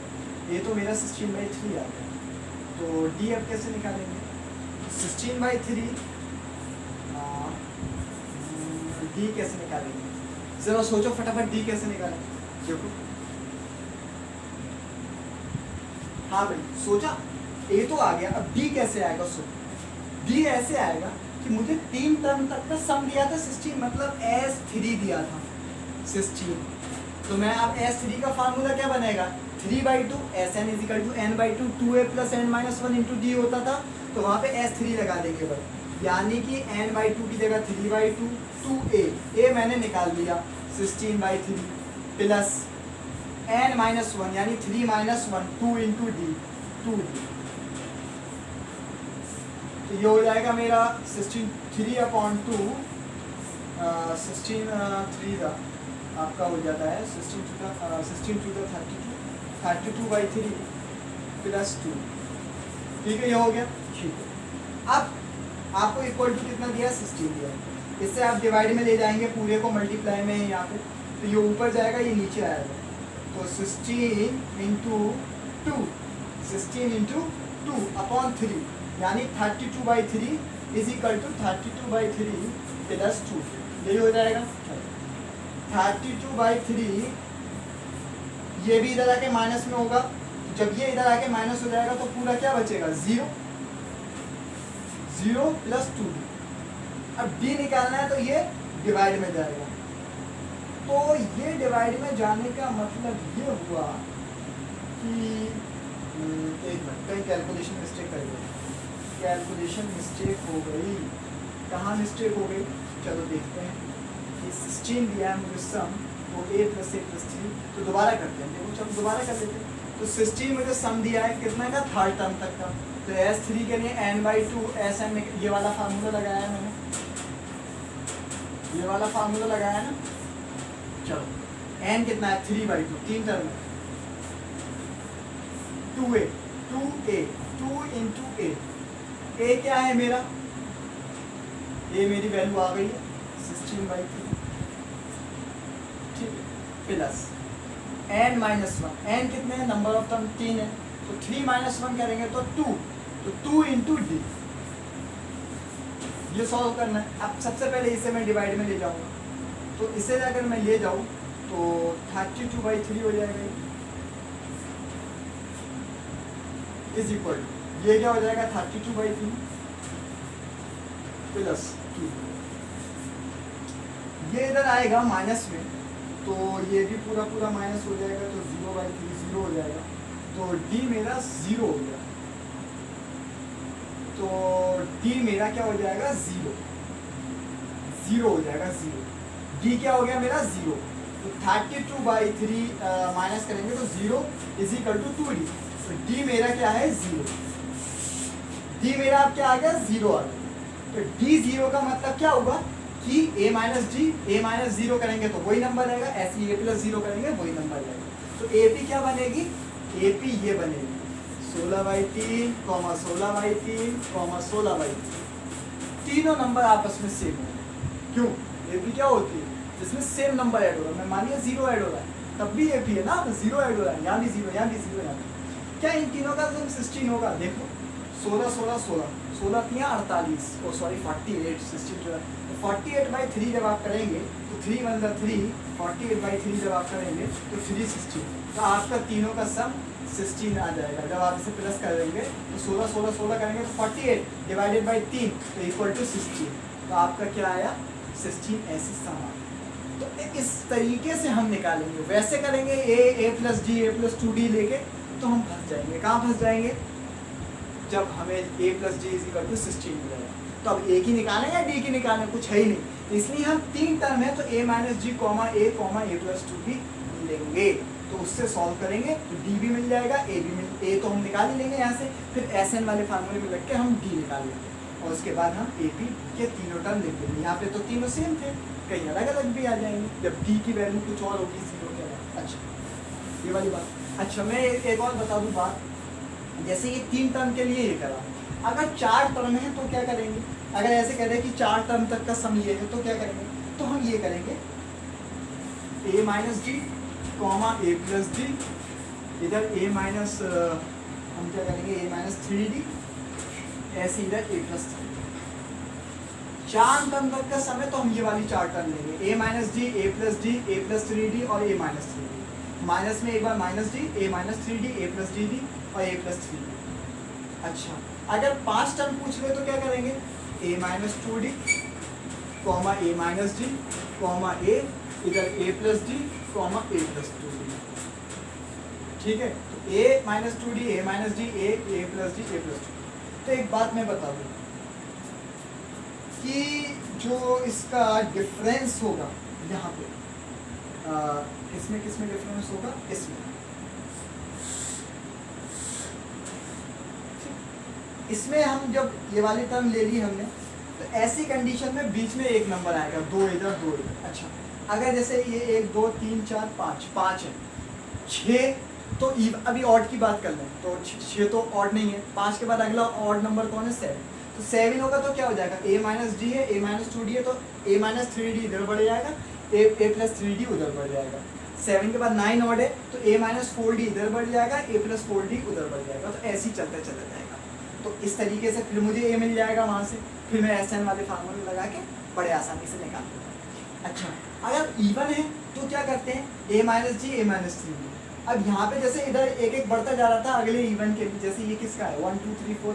Speaker 1: a तो मेरा 16/3 आ गया, तो d अब कैसे निकालेंगे, 16/3 d कैसे निकालेंगे, जरा सोचो फटाफट d कैसे निकालें। देखो हाँ भाई सोचा, a तो आ गया, अब d कैसे आएगा, सुनो d ऐसे आएगा कि मुझे तीन टर्म तक का सम दिया था 16, मतलब s3 दिया था 16, तो मैं अब s3 का फार्मूला क्या बनेगा, 3/2 sn is equal to n/2, 2a plus n minus 1 into D होता था, तो वहाँ पे s3 लगा देंगे भाई, यानी कि n/2 की जगह 3/2, 2a मैंने निकाल लिया 16/3 प्लस n माइनस 1 यानी 3 माइनस 1 2 इंटू डी 2d, तो ये हो जाएगा मेरा 3/2 16 3 का आपका हो जाता है 16 2 32/3 प्लस 2, ठीक है, ये हो गया। ठीक है, अब आपको इक्वल टू कितना दिया, 16 दिया, इससे आप डिवाइड में ले जाएंगे, पूरे को मल्टीप्लाई में है यहाँ पे, तो ये ऊपर जाएगा ये नीचे आएगा, तो 16 इंटू 2/3 यानी 32/3 इज इक्वल टू 32/3 प्लस 2, यही हो जाएगा 32/3। ये भी इधर आके माइनस में होगा, जब ये इधर आके माइनस हो जाएगा तो पूरा क्या बचेगा, 0 प्लस 2d। अब d निकालना है तो ये डिवाइड में जाएगा, तो ये डिवाइड में जाने का मतलब ये हुआ कि एक मिनट, कहीं कैलकुलेशन मिस्टेक कर गई, कैलकुलेशन मिस्टेक हो गई, कहाँ मिस्टेक हो गई, चलो देखते हैं। कि 16 दिया है मुझे सम, वो a प्लस 3, तो दोबारा करते हैं, देखो चलो दोबारा कर लेते हैं। तो 16 मुझे सम दिया है कितना का, थर्ड टर्म तक का, तो s3 के लिए n/2 sn, ये वाला फार्मूला लगाया है मैंने, ये वाला फार्मूला लगाया ना, चलो n कितना है 3/2, तीन टर्म है, 2 इंटू a क्या है मेरा, a मेरी वैल्यू आ गई है 16/3, ठीक है, प्लस n माइनस 1, n कितने हैं, नंबर ऑफ टर्म 3 है, तो 3 माइनस 1 करेंगे तो 2, तो 2 इंटू डी, ये सॉल्व करना है। अब सबसे पहले इसे मैं डिवाइड में ले जाऊंगा, तो इसे अगर मैं ले जाऊं तो 32/3 हो जाएगा, इज इक्वल टू ये क्या हो जाएगा 32/3 प्लस 2, ये इधर आएगा माइनस में, तो ये भी पूरा पूरा माइनस हो जाएगा, तो 0/3 0 हो जाएगा, तो डी मेरा 0 हो गया, तो डी मेरा क्या हो जाएगा 0 हो जाएगा 0, डी क्या हो गया मेरा 0, तो 32/3 माइनस करेंगे तो 0 = 2d, तो डी मेरा क्या है 0, डी मेरा अब क्या आ गया 0 आ गया, तो डी 0 का मतलब क्या होगा कि a minus D, a minus 0 करेंगे तो वही नंबर रहेगा, ऐसे a प्लस 0 करेंगे वही नंबर रहेगा, तो AP क्या बनेगी, AP ये बनेगी 16/3, 16/3, 16/3, तीनों नंबर आपस में सेम होंगे। क्यों? AP क्या होती है जिसमें सेम नंबर ऐड हो रहा है, मैं मानिए 0 ऐड हो रहा है तब भी AP है ना, 0 ऐड हो रहा है, यहाँ भी 0, यहाँ भी 0, यहाँ भी। क्या इन तीनों का सम 16 होगा? देखो 16 16 16 16 3 48, ओ सॉरी 48, 16 जो है, तो 48/3 जब आप करेंगे तो 3 1 3, 48/3 जब आप करेंगे तो 3 16, तो आपका तीनों का सम 16 आ जाएगा। जब आप इसे प्लस कर देंगे तो 16 16 16 करेंगे तो 48 / 3 तो = 16, तो आपका क्या आया 16, ऐसे सम आया। तो इस तरीके से हम निकालेंगे, वैसे करेंगे a + d a + 2d लेके तो हम फंस जाएंगे। कहाँ फंस जाएंगे? जब हमें a + d = 16 मिलेगा, तो अब a की निकालें या d की निकालें, कुछ है ही नहीं, तो इसलिए हम 3 टर्म है तो a - g, a + 2b लेंगे, तो उससे सॉल्व करेंगे तो d भी मिल जाएगा, a तो हम निकाल ही लेंगे यहाँ से, फिर SN वाले फार्मूले में लग के हम d निकाल लेंगे, और उसके बाद हम AP के तीनों टर्म लिख देंगे। यहाँ पे तो तीनों सेम थे, कहीं अलग अलग भी आ जाएंगे जब d की वैल्यू कुछ और होगी 0 के अलावा। अच्छा ये वाली बात। अच्छा मैं एक और बता दूँ बात, जैसे ये 3 टर्म के लिए ये करा, अगर 4 टर्म है तो क्या करेंगे? अगर ऐसे कह रहे कि 4 टर्म तक का सम ये है तो क्या करेंगे? तो हम ये करेंगे a - d, a + d, इधर हम क्या करेंगे a - 3d, ऐसे इधर a + 3d। 4 टर्म तक का सम है तो हम ये वाली 4 टर्म लेंगे, a - d, a + d, a + 3d और a - 3d, माइनस में एक बार -d, a - 3d, a + dd और a + 3d। अच्छा अगर 5 टर्म पूछ ले तो क्या करेंगे? a - 2d, a - d, a, इधर a + d, a + 2d। ठीक है, तो a - 2d, a - d, a + d, a + 2d। तो एक बात मैं बता दूं कि जो इसका डिफरेंस होगा यहाँ पे किसमें डिफरेंस होगा? इसमें हम जब ये वाली टर्म ले ली हमने, तो ऐसी कंडीशन में बीच में एक नंबर आएगा, 2 इधर 2 इधर। अच्छा अगर जैसे ये 1 2 3 4 5 है, 6 तो अभी ऑड की बात कर लें तो 6 तो ऑड नहीं है, 5 के बाद अगला ऑड नंबर कौन है? 7, तो 7 होगा तो क्या हो जाएगा? a - d है, a - 2d है तो a - 3d इधर बढ़ जाएगा, a + 3d उधर बढ़ जाएगा। 7 के बाद 9 ऑड है तो a - 4d इधर बढ़ जाएगा, a + 4d उधर बढ़ जाएगा, तो ऐसे ही चलते चला जाएगा। तो इस तरीके से फिर मुझे a मिल जाएगा वहाँ से, फिर मैं SN वाले फार्मूले लगा के बड़े आसानी से निकाल दूँगा। अच्छा अगर इवन है तो क्या करते हैं? a - d, a - 3d। अब यहाँ पे जैसे इधर एक एक बढ़ता जा रहा था अगले इवन के, जैसे ये किसका है? 1 2 3 4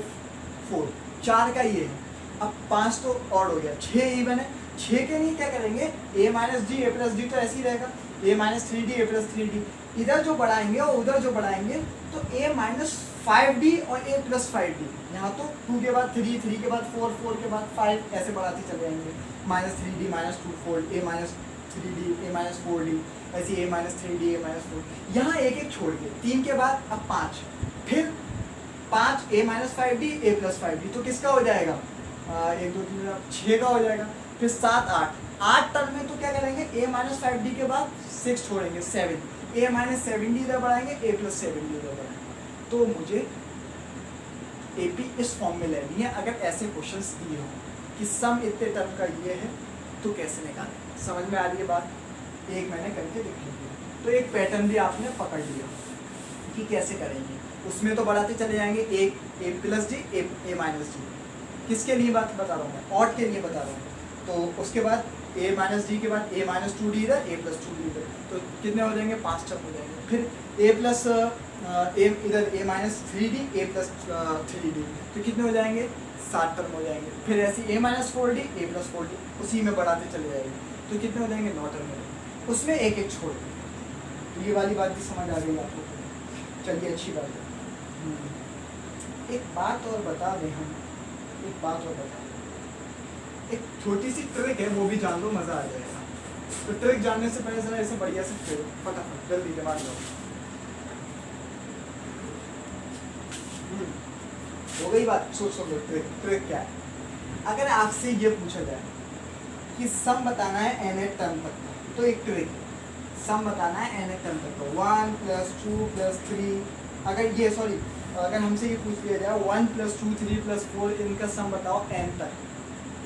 Speaker 1: 4, 4 का ये है, अब 5 तो ऑड हो गया, 6 इवन है, 6 के लिए क्या करेंगे? a - d, a + d तो ऐसे ही रहेगा, a - 3d, a + 3d, इधर जो बढ़ाएंगे और उधर जो बढ़ाएंगे तो a - 5d और a + 5d, यहाँ तो 2 के बाद 3, 3 के बाद 4, 4 के बाद 5, ऐसे बढ़ाते चले जाएंगे, -3d, -2 4, a - 3d, a - 4d, ऐसे a - 3d, a - 4, यहाँ एक एक छोड़ के 3 के बाद अब 5, फिर 5 a - 5d, a + 5d, तो किसका हो जाएगा? 1 2 3 6 का हो जाएगा, फिर 7 8 टर्म में तो क्या करेंगे? a - 5d के बाद 6 छोड़ेंगे 7, a - 7d इधर बढ़ाएंगे, a + 7d इधर बढ़ाएंगे, तो मुझे AP इस फॉर्म में लेनी है। अगर ऐसे क्वेश्चंस दिए हो कि सम इतने टर्म का ये है तो कैसे निकालें? समझ में आ रही है बात? एक मैंने करके दिख लिया, तो एक पैटर्न भी आपने पकड़ लिया कि कैसे करेंगे। उसमें तो बढ़ाते चले जाएंगे, a + d, a - d, किसके लिए बात बता रहा हूँ मैं? ऑड के लिए बता रहा हूँ। तो उसके बाद a - d के बाद a - 2d इधर, a + 2d इधर, तो कितने हो जाएंगे? 5 टर्म हो जाएंगे। फिर a इधर a - 3d, a + 3d, तो कितने हो जाएंगे? 7 टर्म हो जाएंगे। फिर ऐसे a - 4d, a + 4d, उसी में बढ़ाते चले जाएंगे, तो कितने हो जाएंगे? 9 टर्म हो जाएंगे। उसमें एक एक छोड़ दें। तो ये वाली बात भी समझ आ गई आपको। चलिए अच्छी बात है। एक बात और बता दें हम, एक बात और बता दें, एक छोटी सी ट्रिक है, वो भी जान लो, मज़ा आ जाएगा। तो ट्रिक जानने से पहले जरा ऐसे बढ़िया से खेलो, फटाफट जल्दी दिमाग लो। हो गई बात। सोच लो ट्रिक, ट्रिक क्या है। अगर आपसे ये पूछा जाए कि सम बताना है एन एट टर्म तक का, तो एक ट्रिक है, सम बताना है एन एट टर्म तक का, 1 + 2 + 3, अगर ये सॉरी अगर हमसे ये पूछ लिया जाए 1 + 2 3 + 4 इनका सम बताओ एन तक,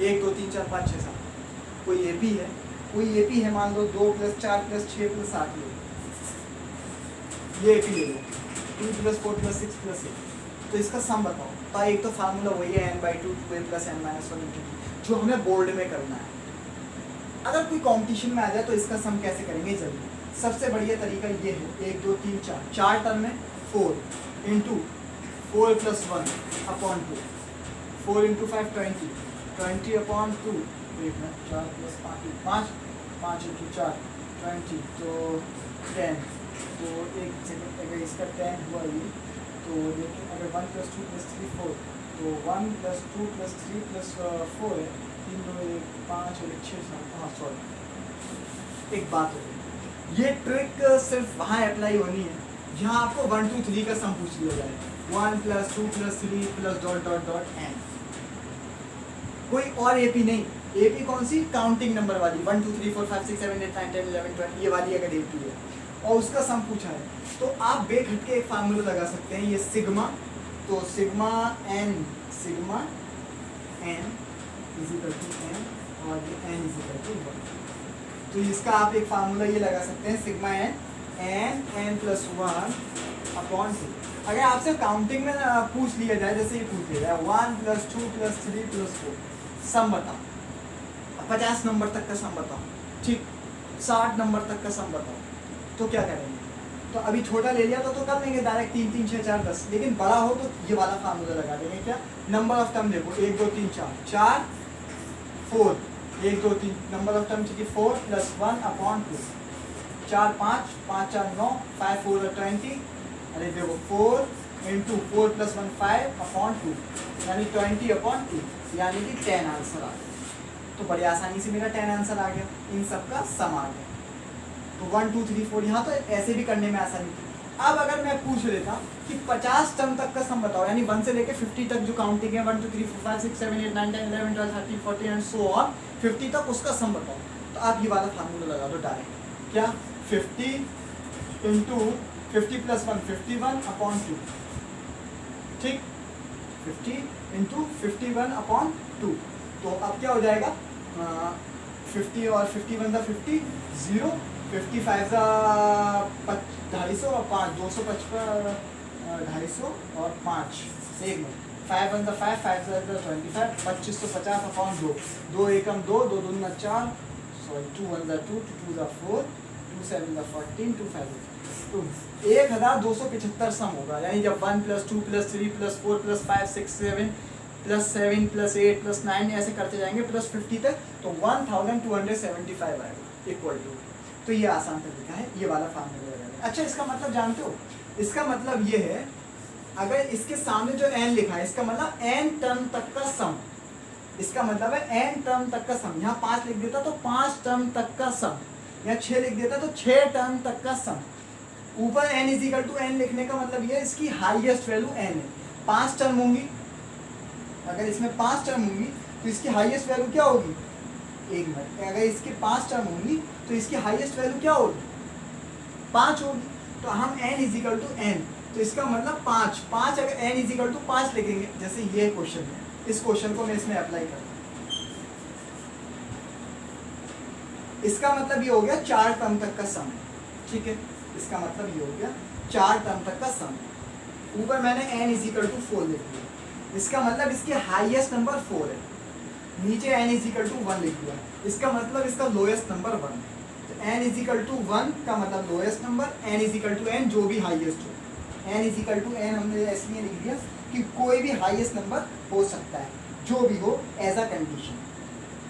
Speaker 1: 1 2 3 4 5 6 7, कोई ए पी है, कोई ए पी है, मान लो 2 + 4 + 6 + 8 ले लो, ये ए पी ले लो, 2 + 4 + 6 + 8, तो इसका सम बताओ। तो एक तो फार्मूला वही है n/2 2a + n - 1 × 2, जो हमें बोर्ड में करना है। अगर कोई कंपटीशन में आ जाए तो इसका सम कैसे करेंगे, जल्दी। सबसे बढ़िया तरीका ये है, 1 2 3 4, 4 टर्म में 4 × 4 + 1 अपॉन 2, 4 × 5 20, 20 अपॉन 2, 4 + 5 5, 5 × 4 20, तो 10, तो एक सेकंड, अगर इसका 10 हुआ ये, तो लेकिन अगर 1 + 2 + 3 4, तो 1 + 2 + 3 + 4 है, 3 2 1 5 और 6 7, हाँ सॉरी। एक बात है, ये ट्रिक सिर्फ वहाँ अप्लाई होनी है जहाँ आपको 1 2 3 का सम पूछ लिया जाए, 1 + 2 + 3 + ... n, कोई और एपी नहीं। एपी कौन सी, काउंटिंग नंबर वाली, 1 2 3 4 5 6 7 8 9 10 11 12, ये वाली अगर एपी है और उसका सम पूछा है, तो आप बेखट के एक फार्मूला लगा सकते हैं, ये सिग्मा, तो सिग्मा n = n और ये n = 1, तो इसका आप एक फार्मूला ये लगा सकते हैं, सिग्मा n + 1 अपॉन 2। अगर आपसे काउंटिंग में पूछ लिया जाए, जैसे ये पूछ लिया जाए 1 + 2 + 3 + 4, सम बताओ, 50 नंबर तक का सम बताओ, ठीक, 60 नंबर तक का सम बताओ, तो क्या करेंगे। तो अभी छोटा ले लिया तो कर लेंगे डायरेक्ट 3 3 6 4 10, लेकिन बड़ा हो तो ये वाला फार्मूला लगा देंगे। क्या, नंबर ऑफ टर्म देखो, 1 2 3 4 4 4, 1 2 3, नंबर ऑफ टर्म चाहिए 4 + 1 अपॉन 2, 4 5 5 4 9, 5 4 20, अरे देखो 4 × 4 + 1 5 अपॉन 2, यानी 20 अपॉन 2, यानी कि 10 आंसर आ गया। तो बड़ी आसानी से मेरा 10 आंसर आ गया, इन सब का सम आ गया। तो 1 2 3 4, यहाँ तो ऐसे भी करने में आसानी थी। अब अगर मैं पूछ लेता कि 50 टर्म तक का सम बताओ, यानी 1 से लेके 50 तक जो काउंटिंग है, 1 2 3 4 5 6 7 8 9 10 11 12 13 14 एंड सो ऑन, 50 तक उसका सम बताओ, तो आप ये वाला फार्मूला लगा दो डायरेक्ट। क्या, 50 × 50 + 1 51 अपॉन 2, ठीक, 50 × 51 अपॉन 2, तो अब क्या हो जाएगा, 50 और 51 = 50, 0, 55 250 और 5 255, 250 और 5, 1 मिनट, 5 1 5 5 25, 2550 अपॉन 2, 2 एकम 2, 2 दूना 4, सॉरी 2 1 2, 2 2 4, 2 7 14, 2 5, तो 1275 सम होगा। यानी जब 1 + 2 + 3 + 4 + 5 6 7 +7 +8 +9 ऐसे करते जाएंगे +50 तक, तो 1275 आएगा इक्वल टू। तो ये आसान तरीका है, ये वाला फार्मूला लगाना। अच्छा, इसका मतलब जानते हो, इसका मतलब ये है, अगर इसके सामने जो n लिखा है, इसका मतलब n टर्म तक का सम, इसका मतलब है n टर्म तक का सम। यहाँ 5 लिख देता तो 5 टर्म तक का सम, यहाँ 6 लिख देता तो 6 टर्म तक का सम। ऊपर n = n लिखने का मतलब ये इसकी हाईएस्ट वैल्यू n है। 5 टर्म होंगी, अगर इसमें 5 टर्म होंगी तो इसकी हाईएस्ट वैल्यू क्या होगी, 1 मिनट, अगर इसके 5 टर्म होंगी तो इसकी हाईएस्ट वैल्यू क्या होगी, 5 होगी। तो हम n = n, तो इसका मतलब 5 अगर n = 5 लिखेंगे, जैसे ये क्वेश्चन है, इस क्वेश्चन को मैं इसमें अप्लाई करता हूँ, इसका मतलब ये हो गया 4 टर्म तक का सम, ठीक है, इसका मतलब ये हो गया 4 टर्म तक का सम। ऊपर मैंने n = 4 लिख दिया, इसका मतलब इसके हाईएस्ट नंबर 4 है, नीचे n = 1 लिख दिया, इसका मतलब इसका लोएस्ट नंबर 1 है। तो n = 1 का मतलब लोएस्ट नंबर, n = n जो भी हाईएस्ट हो, n = n हमने इसलिए लिख दिया कि कोई भी हाईएस्ट नंबर हो सकता है, जो भी हो एज अ कंडीशन।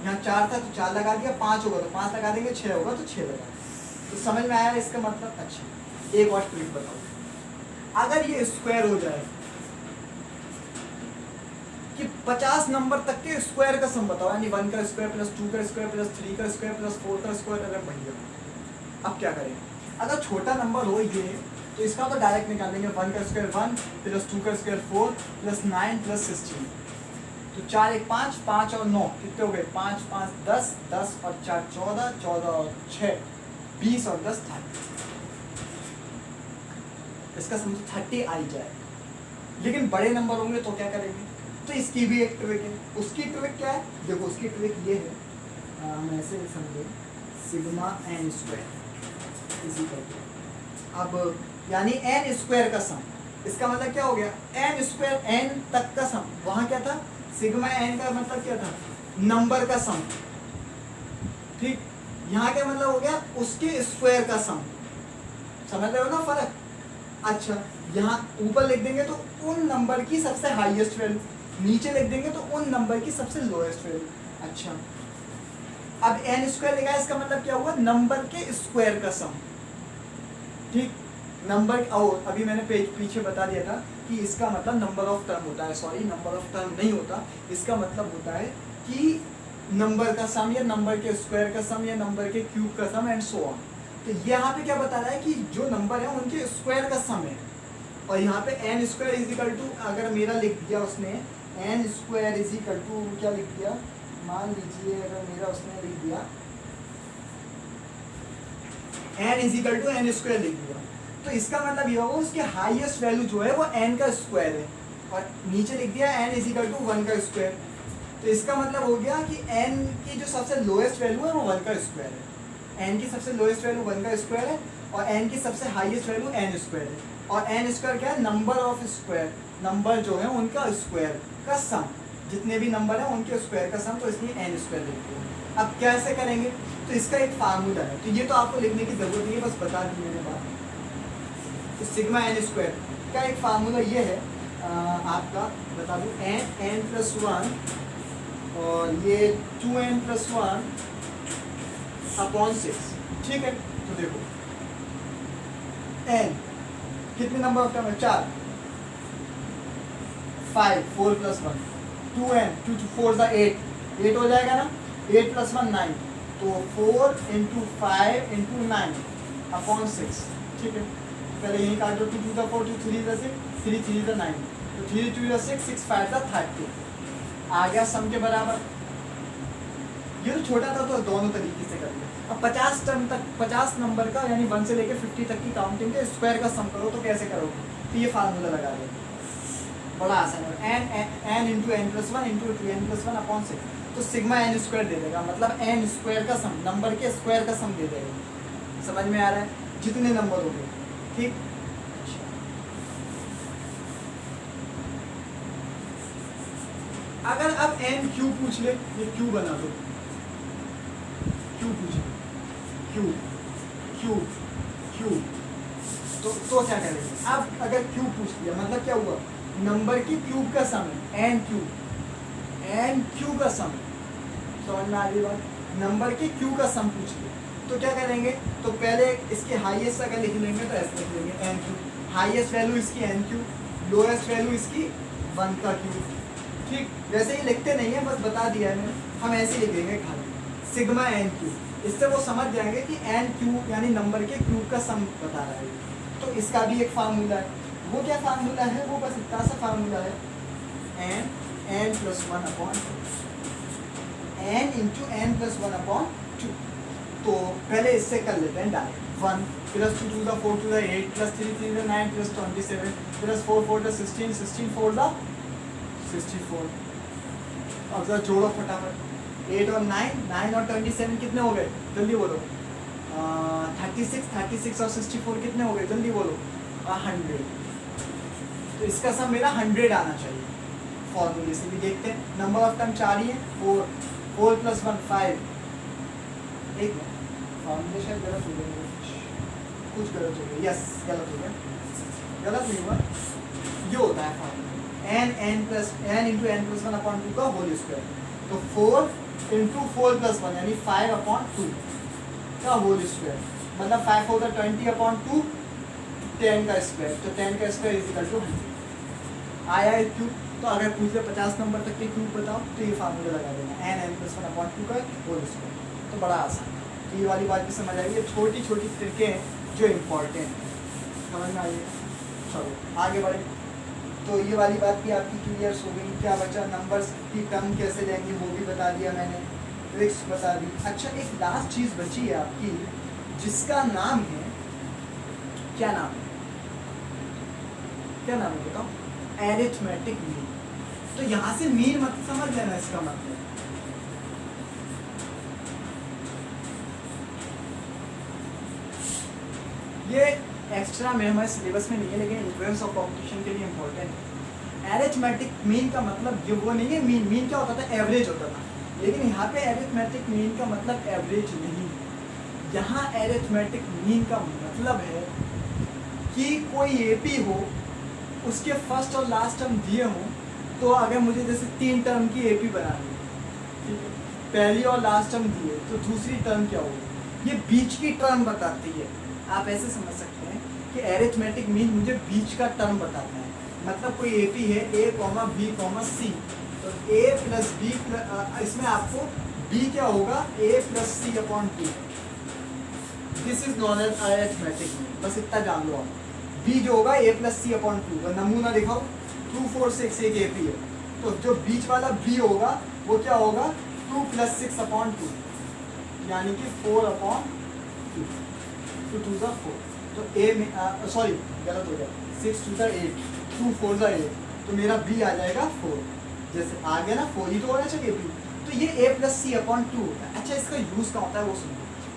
Speaker 1: यहाँ 4 था तो 4 लगा दिया, 5 होगा तो 5 लगा देंगे, 6 होगा तो 6 लगा देंगे। तो समझ में आया इसका मतलब? अच्छा एक और ट्रिक बताओ, अगर ये स्क्वायर हो जाए कि 50 नंबर तक के स्क्वायर का सम बताओ, यानी 1 का स्क्वायर प्लस 2 का स्क्वायर प्लस 3 का स्क्वायर प्लस 4 का स्क्वायर, अगर बढ़िया, अब क्या करेंगे? अगर छोटा नंबर हो ये तो इसका तो डायरेक्ट निकाल देंगे, 1 का स्क्वायर 1 प्लस 2 का स्क्वायर 4 प्लस 9 प्लस 16, तो 4 1 5, 5 और 9 कितने हो गए? 5 5 10, 10 और 4 14, 14 और 6 20 और 10 30। इसका समझो 30 आ ही जाए, लेकिन बड़े नंबर होंगे तो क्या करेंगे? तो इसकी भी एक ट्रिक है। उसकी ट्रिक क्या है? देखो उसकी ट्रिक ये है, हम ऐसे समझे सिग्मा एन स्क्वायर इसी करके, अब यानी एन स्क्वायर का सम, इसका मतलब क्या हो गया? एन स्क्वायर एन तक का सम, वहां क्या था? सिग्मा एन का मतलब क्या था? नंबर का सम, ठीक। यहाँ क्या मतलब हो गया? उसके स्क्वायर का सम। समझ रहे हो ना फर्क? अच्छा, यहाँ ऊपर लिख देंगे तो उन नंबर की सबसे हाईएस्ट वैल्यू, नीचे लिख देंगे तो उन नंबर की सबसे लोएस्ट वैल्यू। अच्छा, अब एन स्क्वायर लिखा है, इसका मतलब क्या हुआ? नंबर के स्क्वायर का सम, ठीक। नंबर, और अभी मैंने पीछे बता दिया था कि इसका मतलब नंबर ऑफ टर्म होता है, सॉरी नंबर ऑफ टर्म नहीं होता, इसका मतलब होता है कि नंबर का सम या नंबर के स्क्वायर का सम या नंबर के क्यूब का सम एंड सो ऑन। तो यहाँ पे क्या बता रहा है कि जो नंबर है उनके स्क्वायर का सम है, और यहाँ पे N square is equal to, अगर मेरा लिख दिया उसने N square is equal to क्या लिख दिया, मान लीजिए अगर मेरा उसने लिख दिया N is equal to N square लिख दिया, तो इसका मतलब ये होगा उसके हाईएस्ट वैल्यू जो है वो एन का स्क्वायर है, और नीचे लिख दिया एन इज इक्वल टू 1 का स्क्वायर, तो इसका मतलब हो गया कि एन की जो सबसे लोएस्ट वैल्यू है वो 1 का स्क्वायर है, एन की सबसे लोएस्ट वैल्यू 1 का स्क्वायर है, और एन की सबसे हाईएस्ट वैल्यू एन स्क्वायर है, और एन स्क्वायर क्या है? नंबर ऑफ स्क्वायर, नंबर जो है उनका स्क्वायर का सम, जितने भी नंबर है उनके स्क्वायर का सम, तो इसलिए एन स्क्वायर लिखते हैं। अब कैसे करेंगे? तो इसका एक फार्मूला है, तो ये तो आपको लिखने की जरूरत नहीं है, बस बता दी मैंने बात। तो सिग्मा एन स्क्वायर का एक फार्मूला ये है, आपका बता दूँ, एन प्लस 1 और ये 2n प्लस 1 अपॉन 6, ठीक है। तो देखो n कितने नंबर ऑफ टर्म है? 4, 5 4 प्लस 1 2n 2 4 8 हो जाएगा ना, 8 प्लस 1 9, तो 4 इंटू 5 इंटू 9 अपॉन 6, ठीक है। पहले यही काट दो, 2 2 4 2 3 6 3 3 9, तो 3 2 6 6 5 30 आ गया सम के बराबर। ये तो छोटा था तो दोनों तरीके से कर लिया। अब 50 टर्म तक, 50 नंबर का यानी 1 से लेकर 50 तक की काउंटिंग के स्क्वायर का सम करो तो कैसे करोगे? तो ये फार्मूला लगा दो, बड़ा आसान है, N into N plus 1 into 2n plus 1 upon 6, तो सिग्मा एन स्क्वायर दे देगा, मतलब एन स्क्वायर का सम, नंबर के स्क्वायर का सम दे देगा। समझ में आ रहा है? जितने नंबर हो गए, ठीक। अगर अब एन क्यू पूछ ले, ये क्यू बना दो, क्यू पूछ ले, क्यू क्यू क्यू, तो क्या करेंगे? अब अगर क्यू पूछ लिया मतलब क्या हुआ? नंबर की क्यूब का सम है, एन क्यू का सम, समझ में आ रही बात? नंबर की क्यू का सम पूछ लिया तो क्या करेंगे? तो पहले इसके हाईएस्ट अगर लिख लेंगे तो ऐसे लिख लेंगे, एन क्यू, हाईएस्ट वैल्यू इसकी एन क्यू, लोएस्ट वैल्यू इसकी 1 का क्यू, ठीक। वैसे ही लिखते नहीं है, बस बता दिया है मैंने, हम ऐसे लिख देंगे खाली सिग्मा एन क्यू, इससे वो समझ जाएंगे कि एन क्यू यानी नंबर के क्यूब का सम बता रहा है। तो इसका भी एक फार्मूला है, वो क्या फार्मूला है? वो बस इतना सा फार्मूला है, N plus 1 upon N into N plus 1 upon 2। तो पहले इससे कर लेते हैं direct, 1 plus 2 2 4 2 8 plus 3 3 9 plus 27 plus 4 4 16 16 4 64। अब जरा जोड़ो फटाफट, 8 और 9 और 27 कितने हो गए? जल्दी बोलो। 36 और 64 कितने हो गए? जल्दी बोलो। 100। तो इसका सम मेरा 100 आना चाहिए। फॉर्मूले से भी देखते हैं, नंबर ऑफ टर्म 4 ही है, 4 प्लस 1 5। एक मिनट, फॉर्मूले शायद गलत हो गया, कुछ गलत हो गया, यस गलत हो गया, गलत नहीं हुआ, ये होता है formula N into N plus 1 upon 2 का होल स्क्वायर। तो 4 इंटू 4 प्लस 1 यानी 5 अपॉन 2 का होल स्क्वायर, मतलब 5 होगा 20/2 10 का स्क्वायर, तो 10 का स्क्वायर इज इक्वल टू 100 आया है क्यूब। तो अगर पूछ ले 50 नंबर तक के क्यूब बताओ तो ये फार्मूला लगा देना n+1/2 का होल स्क्वायर, तो बड़ा आसान है। तो ये वाली बात भी समझ आएगी, छोटी छोटी ट्रिकें हैं जो इम्पोर्टेंट है, समझ में आइए। चलो आगे बढ़े। तो ये वाली बात भी आपकी क्लियर हो गई। क्या बचा, नंबर्स की टर्म कैसे लेंगे वो भी बता दिया मैंने, ट्रिक्स बता दी। अच्छा एक लास्ट चीज़ बची है आपकी जिसका नाम है, क्या नाम है, क्या नाम है बताओ, एरिथमेटिक मीन। तो यहाँ से मीन मत समझ लेना, इसका मतलब ये एक्स्ट्रा में हमारे सिलेबस में नहीं है, लेकिन इन्फ्लुएंस ऑफ कॉम्पिटिशन के लिए इम्पोर्टेंट है। एरिथमेटिक मीन का मतलब ये वो नहीं है, मीन क्या होता था, एवरेज होता था, लेकिन यहाँ पे एरिथमेटिक मीन का मतलब एवरेज नहीं। यहाँ एरिथमेटिक मीन का मतलब है कि कोई एपी हो, उसके फर्स्ट और लास्ट टर्म दिए हों, तो अगर मुझे जैसे 3 टर्म की एपी बनानी है, ठीक है, पहली और लास्ट टर्म दिए, तो दूसरी टर्म क्या होगी, ये बीच की टर्म बताती है। आप ऐसे समझ सकते हैं कि एरिथमेटिक मीन मुझे बीच का टर्म बताता है। मतलब कोई एपी है a, b, c, तो a प्लस b, इसमें आपको b क्या होगा, a plus c/2। This is known as arithmetic mean, बस इतना जान लो आप। b जो होगा a प्लस c/2, नमूना दिखाओ 2 4 6 एक एपी है, तो जो बीच वाला b होगा वो क्या होगा 2 प्लस 6/2, यानी कि 4/2, 2 2 4, तो a में सॉरी गलत हो गया, 6 2 8, 2 4 8, तो मेरा b आ जाएगा 4। जैसे आ गया ना 4 ही तो होना चाहिए b, तो ये a प्लस c/2 होता है। अच्छा इसका यूज़ क्या होता है वो सुनो।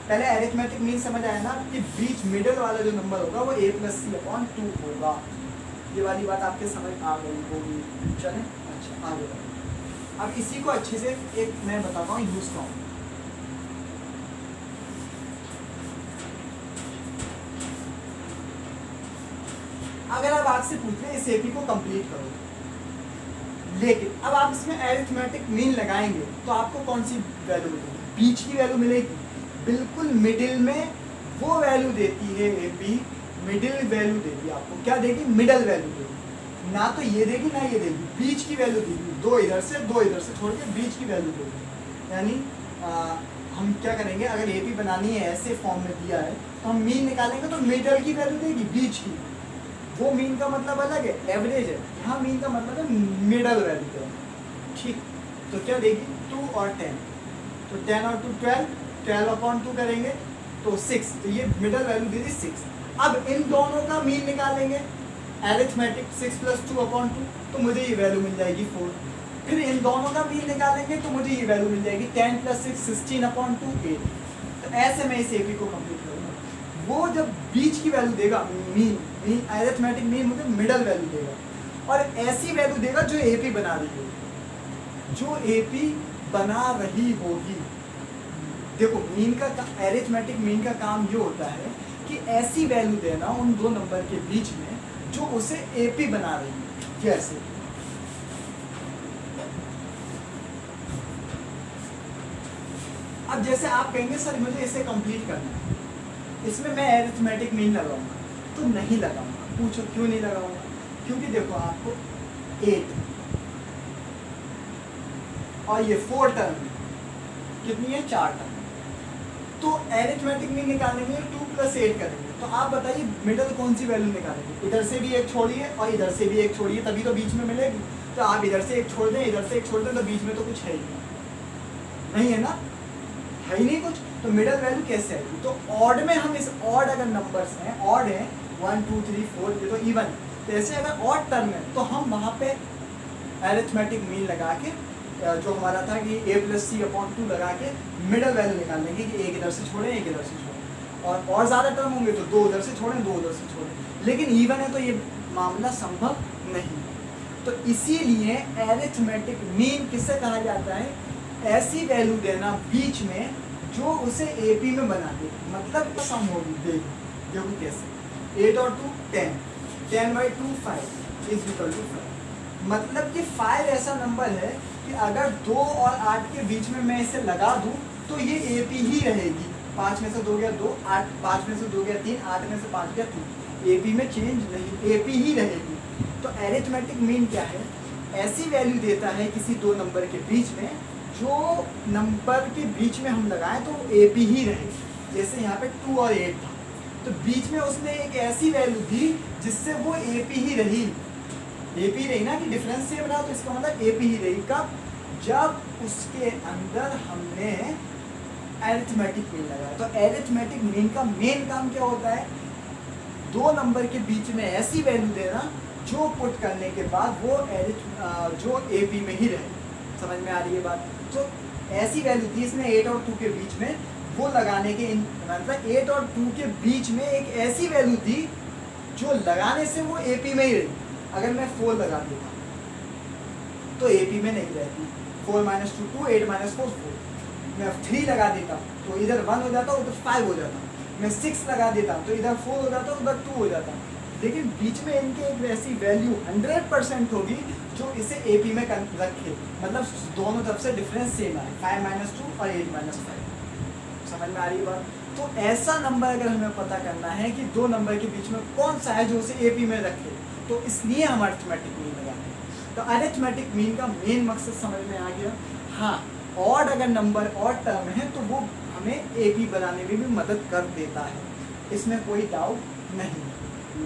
Speaker 1: पहले एरिथमेटिक मीन समझ आया ना कि बीच मिडिल वाला जो नंबर होगा वो a प्लस c/2 होगा। ये वाली बात आपके समझ आ गई होगी। चलें अच्छा आगे बढ़ें। अब इसी को अच्छे से एक मैं बताता हूँ यूज़ का। अगर अब आपसे पूछ लें इस एपी को कंप्लीट करो, लेकिन अब आप इसमें एरिथमेटिक मीन लगाएंगे तो आपको कौन सी वैल्यू मिलेगी, बीच की वैल्यू मिलेगी, बिल्कुल मिडिल में वो वैल्यू देती है एपी, मिडिल वैल्यू देगी आपको। क्या देगी, मिडल वैल्यू देगी, ना तो ये देगी ना ये देगी, बीच की वैल्यू देगी। दो इधर से छोड़ के बीच की वैल्यू देगी। यानी हम क्या करेंगे, अगर एपी बनानी है ऐसे फॉर्म में दिया है तो हम मीन निकालेंगे तो मिडल की वैल्यू देगी, बीच की। वो मीन का मतलब अलग है, एवरेज है। यहाँ मीन का मतलब है मिडल वैल्यू का, ठीक। तो क्या देगी 2 और 10, तो 10 और 2 12, 12/2 करेंगे तो 6, तो ये मिडल वैल्यू दे दी 6। अब इन दोनों का मीन निकालेंगे एरिथमेटिक, 6 + 2/2, तो मुझे ये वैल्यू मिल जाएगी 4। फिर इन दोनों का मीन निकालेंगे तो मुझे ये वैल्यू मिल जाएगी 10 + 6 16/2 8। तो ऐसे मैं इस एपी को कंप्लीट करूँगा। वो जब बीच की वैल्यू देगा, मीन एरिथमेटिक मीन मुझे मिडल वैल्यू देगा, और ऐसी वैल्यू देगा जो एपी बना रही होगी, जो एपी बना रही होगी। देखो मीन का एरिथमेटिक मीन का काम ये होता है कि ऐसी वैल्यू देना उन दो नंबर के बीच में जो उसे एपी बना रही है। जैसे अब जैसे आप कहेंगे सर मुझे इसे कंप्लीट करना है, इसमें मैं एरिथमेटिक मीन लगाऊंगा, तो नहीं लगाऊंगा। पूछो क्यों नहीं लगाऊंगा, क्योंकि देखो आपको 8 और ये 4 टर्म कितनी है, 4 टर्म, तो एरिथमेटिक मीन निकालेंगे 2 + 8 करेंगे। तो आप बताइए मिडल कौन सी वैल्यू निकालेंगे, इधर से भी एक छोड़िए और इधर से भी एक छोड़िए, तभी तो बीच में मिलेगी। तो आप इधर से एक छोड़ दें, इधर से एक छोड़ दें, तो बीच में तो कुछ है ही नहीं है ना, है ही नहीं कुछ, तो मिडल वैल्यू कैसे आएगी। तो ऑड में हम इस ऑड अगर नंबर्स हैं, ऑड है 1 2 3 4, ये तो इवन, तो ऐसे अगर ऑड टर्म है तो हम वहाँ पे एरिथमेटिक मीन लगा के जो हमारा था कि a + c/2 लगा के मिडल वैल्यू निकाल लेंगे कि एक इधर से छोड़ें एक इधर से छोड़ें, और ज़्यादा टर्म होंगे तो 2 उधर से छोड़ें 2 उधर से छोड़ें। लेकिन इवन है तो ये मामला संभव नहीं। तो इसीलिए एरिथमेटिक मीन किससे कहा जाता है, ऐसी वैल्यू देना बीच में जो उसे एपी में बना दे। मतलब सम होगी, देखो कैसे, 8 और 2 10, 10/2 5 इज इक्वल टू 5। मतलब कि 5 ऐसा नंबर है कि अगर 2 और 8 के बीच में मैं इसे लगा दूं तो ये एपी ही रहेगी, 5 में से 2 गया 2, 8, 5 में से 2 गया 3, 8 में से 5 गया 3। एपी में चेंज नहीं, एपी ही रहेगी। तो अरिथमेटिक मीन क्या है? ऐसी वैल्यू देता है किसी दो नंबर के बीच में, जो नंबर के बीच में हम लगाएं तो एपी ही रहे। जैसे यहाँ पे 2 और 8 था, तो बीच में उसने एक ऐसी वैल्यू दी जिससे वो एपी ही रही। एपी रही ना, कि डिफरेंस सेम रहा, तो इसका मतलब एपी ही रही। कब? जब उसके अंदर हमने अरिथमेटिक मीन लगाया। तो अरिथमेटिक मीन का मेन काम क्या होता है? दो नंबर के बीच में ऐसी वैल्यू देना जो पुट करने के बाद वो जो एपी में ही रहे। समझ में आ रही है बात? तो ऐसी वैल्यू दी इसने 8 और 2 के बीच में, वो लगाने के मतलब 8 और 2 के बीच में एक ऐसी वैल्यू दी जो लगाने से वो एपी में ही रही। अगर मैं 4 लगा देता तो एपी में नहीं रहती। 4 - 2 2, 8 - 4 4। मैं 3 लगा देता तो इधर 1 हो जाता, उधर 5 हो जाता। मैं 6 लगा देता तो इधर 4 हो जाता, उधर 2 हो जाता। लेकिन बीच में इनके एक ऐसी वैल्यू 100% होगी जो इसे एपी में रखे, मतलब दोनों तरफ से डिफरेंस सेम आए, 5 - 2 और 8 - 5। समझ में आ रही है बात? तो ऐसा नंबर अगर हमें पता करना है कि दो नंबर के बीच में कौन सा है जो उसे एपी में रखे, तो इसलिए हम अरिथमेटिक मीन लगाते हैं। तो अरिथमेटिक मीन का मेन मकसद समझ में आ गया। हाँ, ऑड अगर नंबर ऑड टर्म है तो वो हमें एपी बनाने में भी मदद कर देता है, इसमें कोई डाउट नहीं।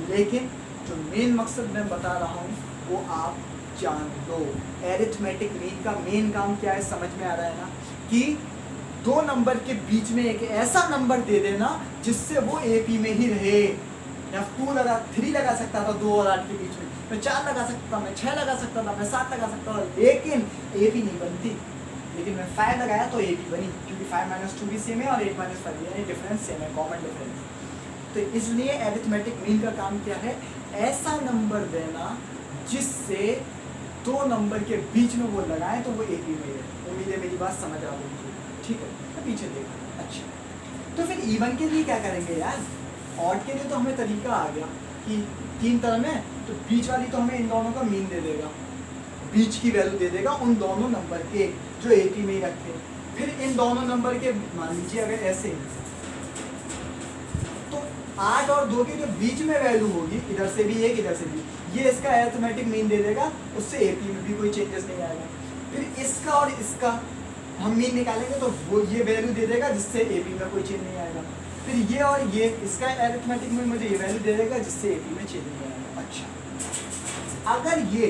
Speaker 1: लेकिन जो मेन मकसद मैं बता रहा हूँ वो आप जान लो। अरिथमेटिक मीन का मेन काम क्या है, समझ में आ रहा है ना? कि दो नंबर के बीच में एक ऐसा नंबर दे देना जिससे वो एपी में ही रहे। या 3 लगा सकता था 2 और 8 के बीच में, मैं 4 लगा सकता था, मैं 6 लगा सकता था, मैं 7 लगा सकता था, लेकिन एपी नहीं बनती। लेकिन मैं 5 लगाया तो एपी बनी, क्योंकि 5 - 2 भी सेम है और 8 - 5 यानी डिफरेंस सेम है, कॉमन डिफरेंस। तो इसलिए अरिथमेटिक मीन का काम क्या है? ऐसा नंबर देना जिससे दो नंबर के बीच में वो लगाएं तो वो एपी में है। उम्मीद है मेरी बात समझ आ रही है, ठीक है? तो पीछे देखो। अच्छा, तो फिर इवन के लिए क्या करेंगे यार? ऑड के लिए तो हमें तरीका आ गया कि 3 टर्म है, तो बीच वाली तो हमें इन दोनों का मीन दे देगा, बीच की वैल्यू दे देगा उन दोनों नंबर के जो एपी में ही रखे। फिर इन दोनों नंबर के मान लीजिए अगर ऐसे, तो 8 और 2 के जो बीच में वैल्यू होगी, इधर से भी एक इधर से भी, ये इसका अरिथमेटिक मीन दे देगा, उससे एपी में भी कोई चेंजेस नहीं आएगा। फिर इसका और इसका हम मीन निकालेंगे तो वो ये वैल्यू दे देगा जिससे एपी में कोई चेंज नहीं आएगा। फिर ये और ये, इसका अरिथमेटिक मीन मुझे ये वैल्यू दे देगा जिससे एपी में चेंज नहीं आएगा। अच्छा, अगर ये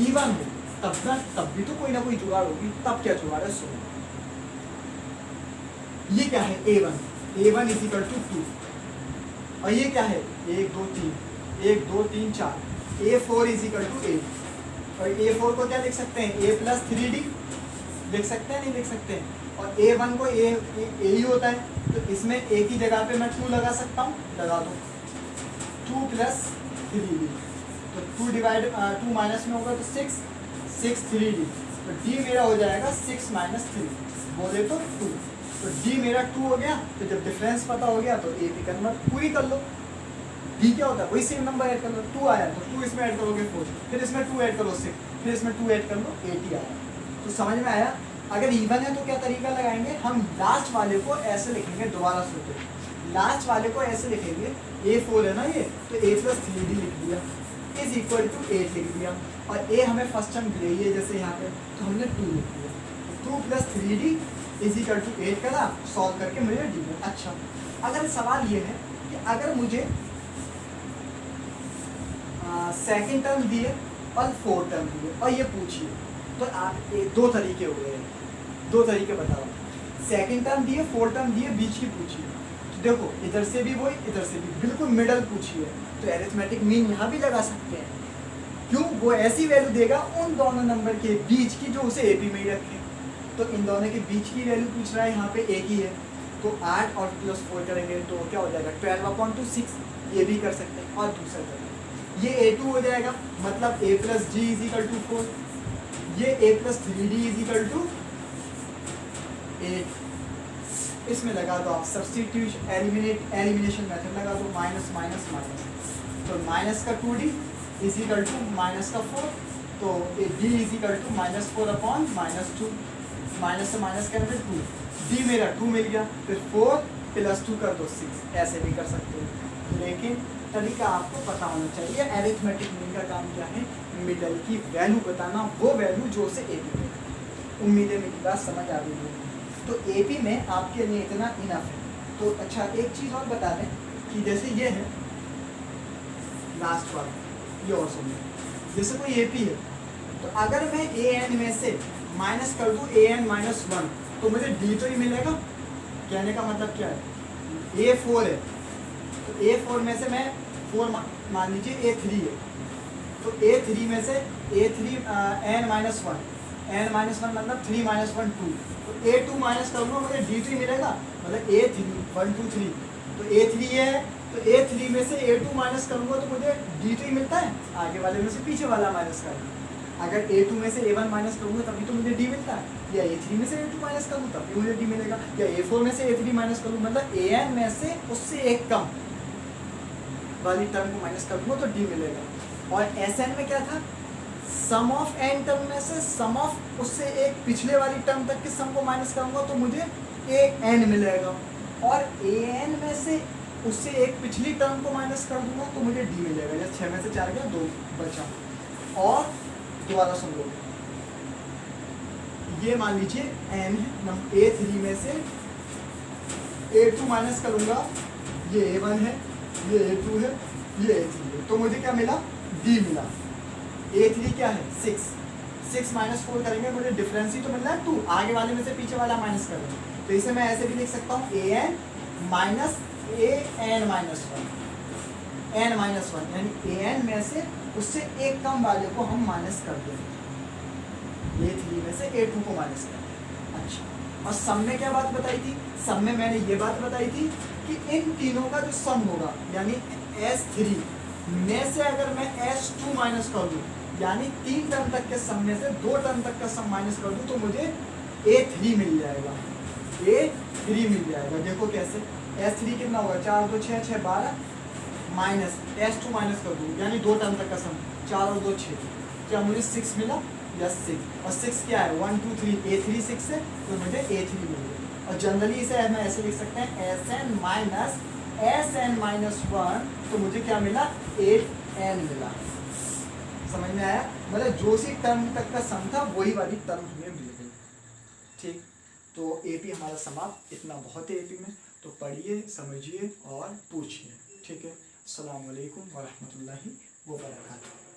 Speaker 1: इवन हो तब भी तो कोई ना कोई जुगाड़ होगी। तब क्या जुगाड़ है? सुनो, ये क्या है? A1 = 2, और ये क्या है? 1 2 3, 1 2 3 4। A4 = 8, और A4 को क्या लिख सकते हैं? A + 3D लिख सकते हैं, नहीं लिख सकते हैं? और A1 को A ही होता है, तो इसमें A की जगह पे मैं 2 लगा सकता हूँ, लगा दो। 2 + 3D, तो 2 माइनस में होगा तो 6 3D, तो D मेरा हो जाएगा 6 - 3, बोले तो 2। तो D मेरा 2 हो गया। तो जब डिफरेंस पता हो गया तो A की कन्वर्ट पूरी कर लो। D क्या होता है? वही सेम नंबर ऐड कर लो। 2 आया तो 2 इसमें ऐड करोगे 4, फिर इसमें 2 ऐड करो 6, फिर इसमें 2 ऐड कर लो 80 आया। तो समझ में आया? अगर इवन है तो क्या तरीका लगाएंगे? हम लास्ट वाले को ऐसे लिखेंगे, दोबारा सोचो, लास्ट वाले को ऐसे लिखेंगे, A4 है ना ये, तो A + 3D लिख दिया = 8 लिख दिया, और A हमें फर्स्ट टर्म मिल रही है जैसे यहाँ पे, तो हमने 2 लिख दिया। 2 + 3D = 8 करा, सॉल्व करके मुझे D में। अच्छा, अगर सवाल ये है कि अगर मुझे सेकंड टर्म दिए और फोर्थ टर्म दिए और ये पूछिए, तो आप दो तरीके हो गए, दो तरीके बताओ। सेकंड टर्म दिए, फोर्थ टर्म दिए, बीच की पूछिए, तो देखो इधर से भी वही, इधर से भी, बिल्कुल मिडल पूछिए, तो अरिथमेटिक मीन यहाँ भी लगा सकते हैं। क्यों? वो ऐसी वैल्यू देगा उन दोनों नंबर के बीच की जो उसे एपी में ही रखे। तो इन दोनों के बीच की वैल्यू पूछ रहा है, यहाँ पे एक ही है, तो 8 और +4 करेंगे तो क्या हो जाएगा? 12/6। ये भी कर सकते हैं। और दूसरा करेंगे, ये A2 हो जाएगा, मतलब A + G = 4, ये A + 3D = 8। इसमें लगा दो आप सब्स्टिट्यूशन, एलिमिनेशन मेथड लगा दो, माइनस माइनस माइनस, तो माइनस का 2D = माइनस का 4, तो D = -4/-2, माइनस से माइनस करेंगे 2, डी मेरा 2 मिल गया, फिर 4 + 2 कर दो 6, ऐसे भी कर सकते हो, लेकिन तरीका आपको पता होना चाहिए। एरिथमेटिक मीन का काम क्या है, मिडल की वैल्यू बताना, वो वैल्यू जो से एपी में। उम्मीद है मेरी बात समझ आ गई होगी। तो एपी में आपके लिए इतना इनफ है। तो अच्छा एक चीज़ और बता दें कि जैसे ये है लास्ट वाला, ये और सुनिए, जैसे कोई एपी है तो अगर मैं ए एन में से माइनस कर दूँ an-1 तो मुझे डी तो ही मिलेगा। कहने का मतलब क्या है, A4 है तो A4 में से मैं 4 मान लीजिए A3 है, तो A3 में से A3 n-1 मतलब 3 - 1 2, तो A2 माइनस करूँगा मुझे D3 मिलेगा, मतलब A3 1 2 3, तो A3 ये है तो A3 में से A2 माइनस करूँगा तो मुझे D3 मिलता है, आगे वाले में से पीछे वाला माइनस करूँगा। अगर A2 में से A1 माइनस करूँगा तभी तो मुझे D मिलता है, या A3 में से A2 माइनस करूँ तब भी मुझे D मिलेगा, या A4 में से A3 माइनस करूँ, मतलब AN में से उससे एक कम वाली टर्म को माइनस कर दूँगा तो D मिलेगा। और SN में क्या था, सम ऑफ n टर्म में से सम ऑफ उससे एक पिछले वाली टर्म तक के सम को माइनस करूँगा तो मुझे AN मिलेगा, और AN में से उससे एक पिछली टर्म को माइनस कर दूँगा तो मुझे D मिलेगा। जैसे 6 में से 4 गया 2 बचा, और दोबारा सुन लो, ये मान लीजिए n है, A3 में से A2 माइनस करूँगा, ये A1 है, ये A2 है, ये A3 है, तो मुझे क्या मिला, D मिला। A3 क्या है 6 - 4 करेंगे मुझे डिफरेंस ही तो मिल रहा है 2, आगे वाले में से पीछे वाला माइनस करेंगे, तो इसे मैं ऐसे भी लिख सकता हूँ AN माइनस n-1 यानी AN में से उससे एक कम वाले को हम माइनस कर देंगे, A3 में से A2 को माइनस कर देंगे। अच्छा, और सम में क्या बात बताई थी, सम में मैंने ये बात बताई थी कि इन तीनों का जो सम होगा, यानी S3 में से अगर मैं S2 माइनस कर दूँ, यानी 3 टर्म तक के सम में से 2 टर्म तक का सम माइनस कर दूँ तो मुझे A3 मिल जाएगा, A3 मिल जाएगा। देखो कैसे, S3 कितना होगा, 4 2 6 6 12 माइनस S2 माइनस कर दूँ, यानी 2 टर्म तक का सम, 4 और 2 6, क्या मुझे 6 मिला, या 6, और 6 क्या है 1 2 3, A3 6 है तो मुझे A3 मिल गया। और जनरली इसे हम ऐसे लिख सकते हैं SN माइनस SN-1, तो मुझे क्या मिला 8n मिला। समझ में आया, मतलब जो सी टर्म तक का सम था वही वाली टर्म हमें मिल गई। ठीक, तो एपी हमारा समाप्त, इतना बहुत है एपी में, तो पढ़िए समझिए और पूछिए। ठीक है, अस्सलाम वालेकुम व रहमतुल्लाहि व बरकातुहू।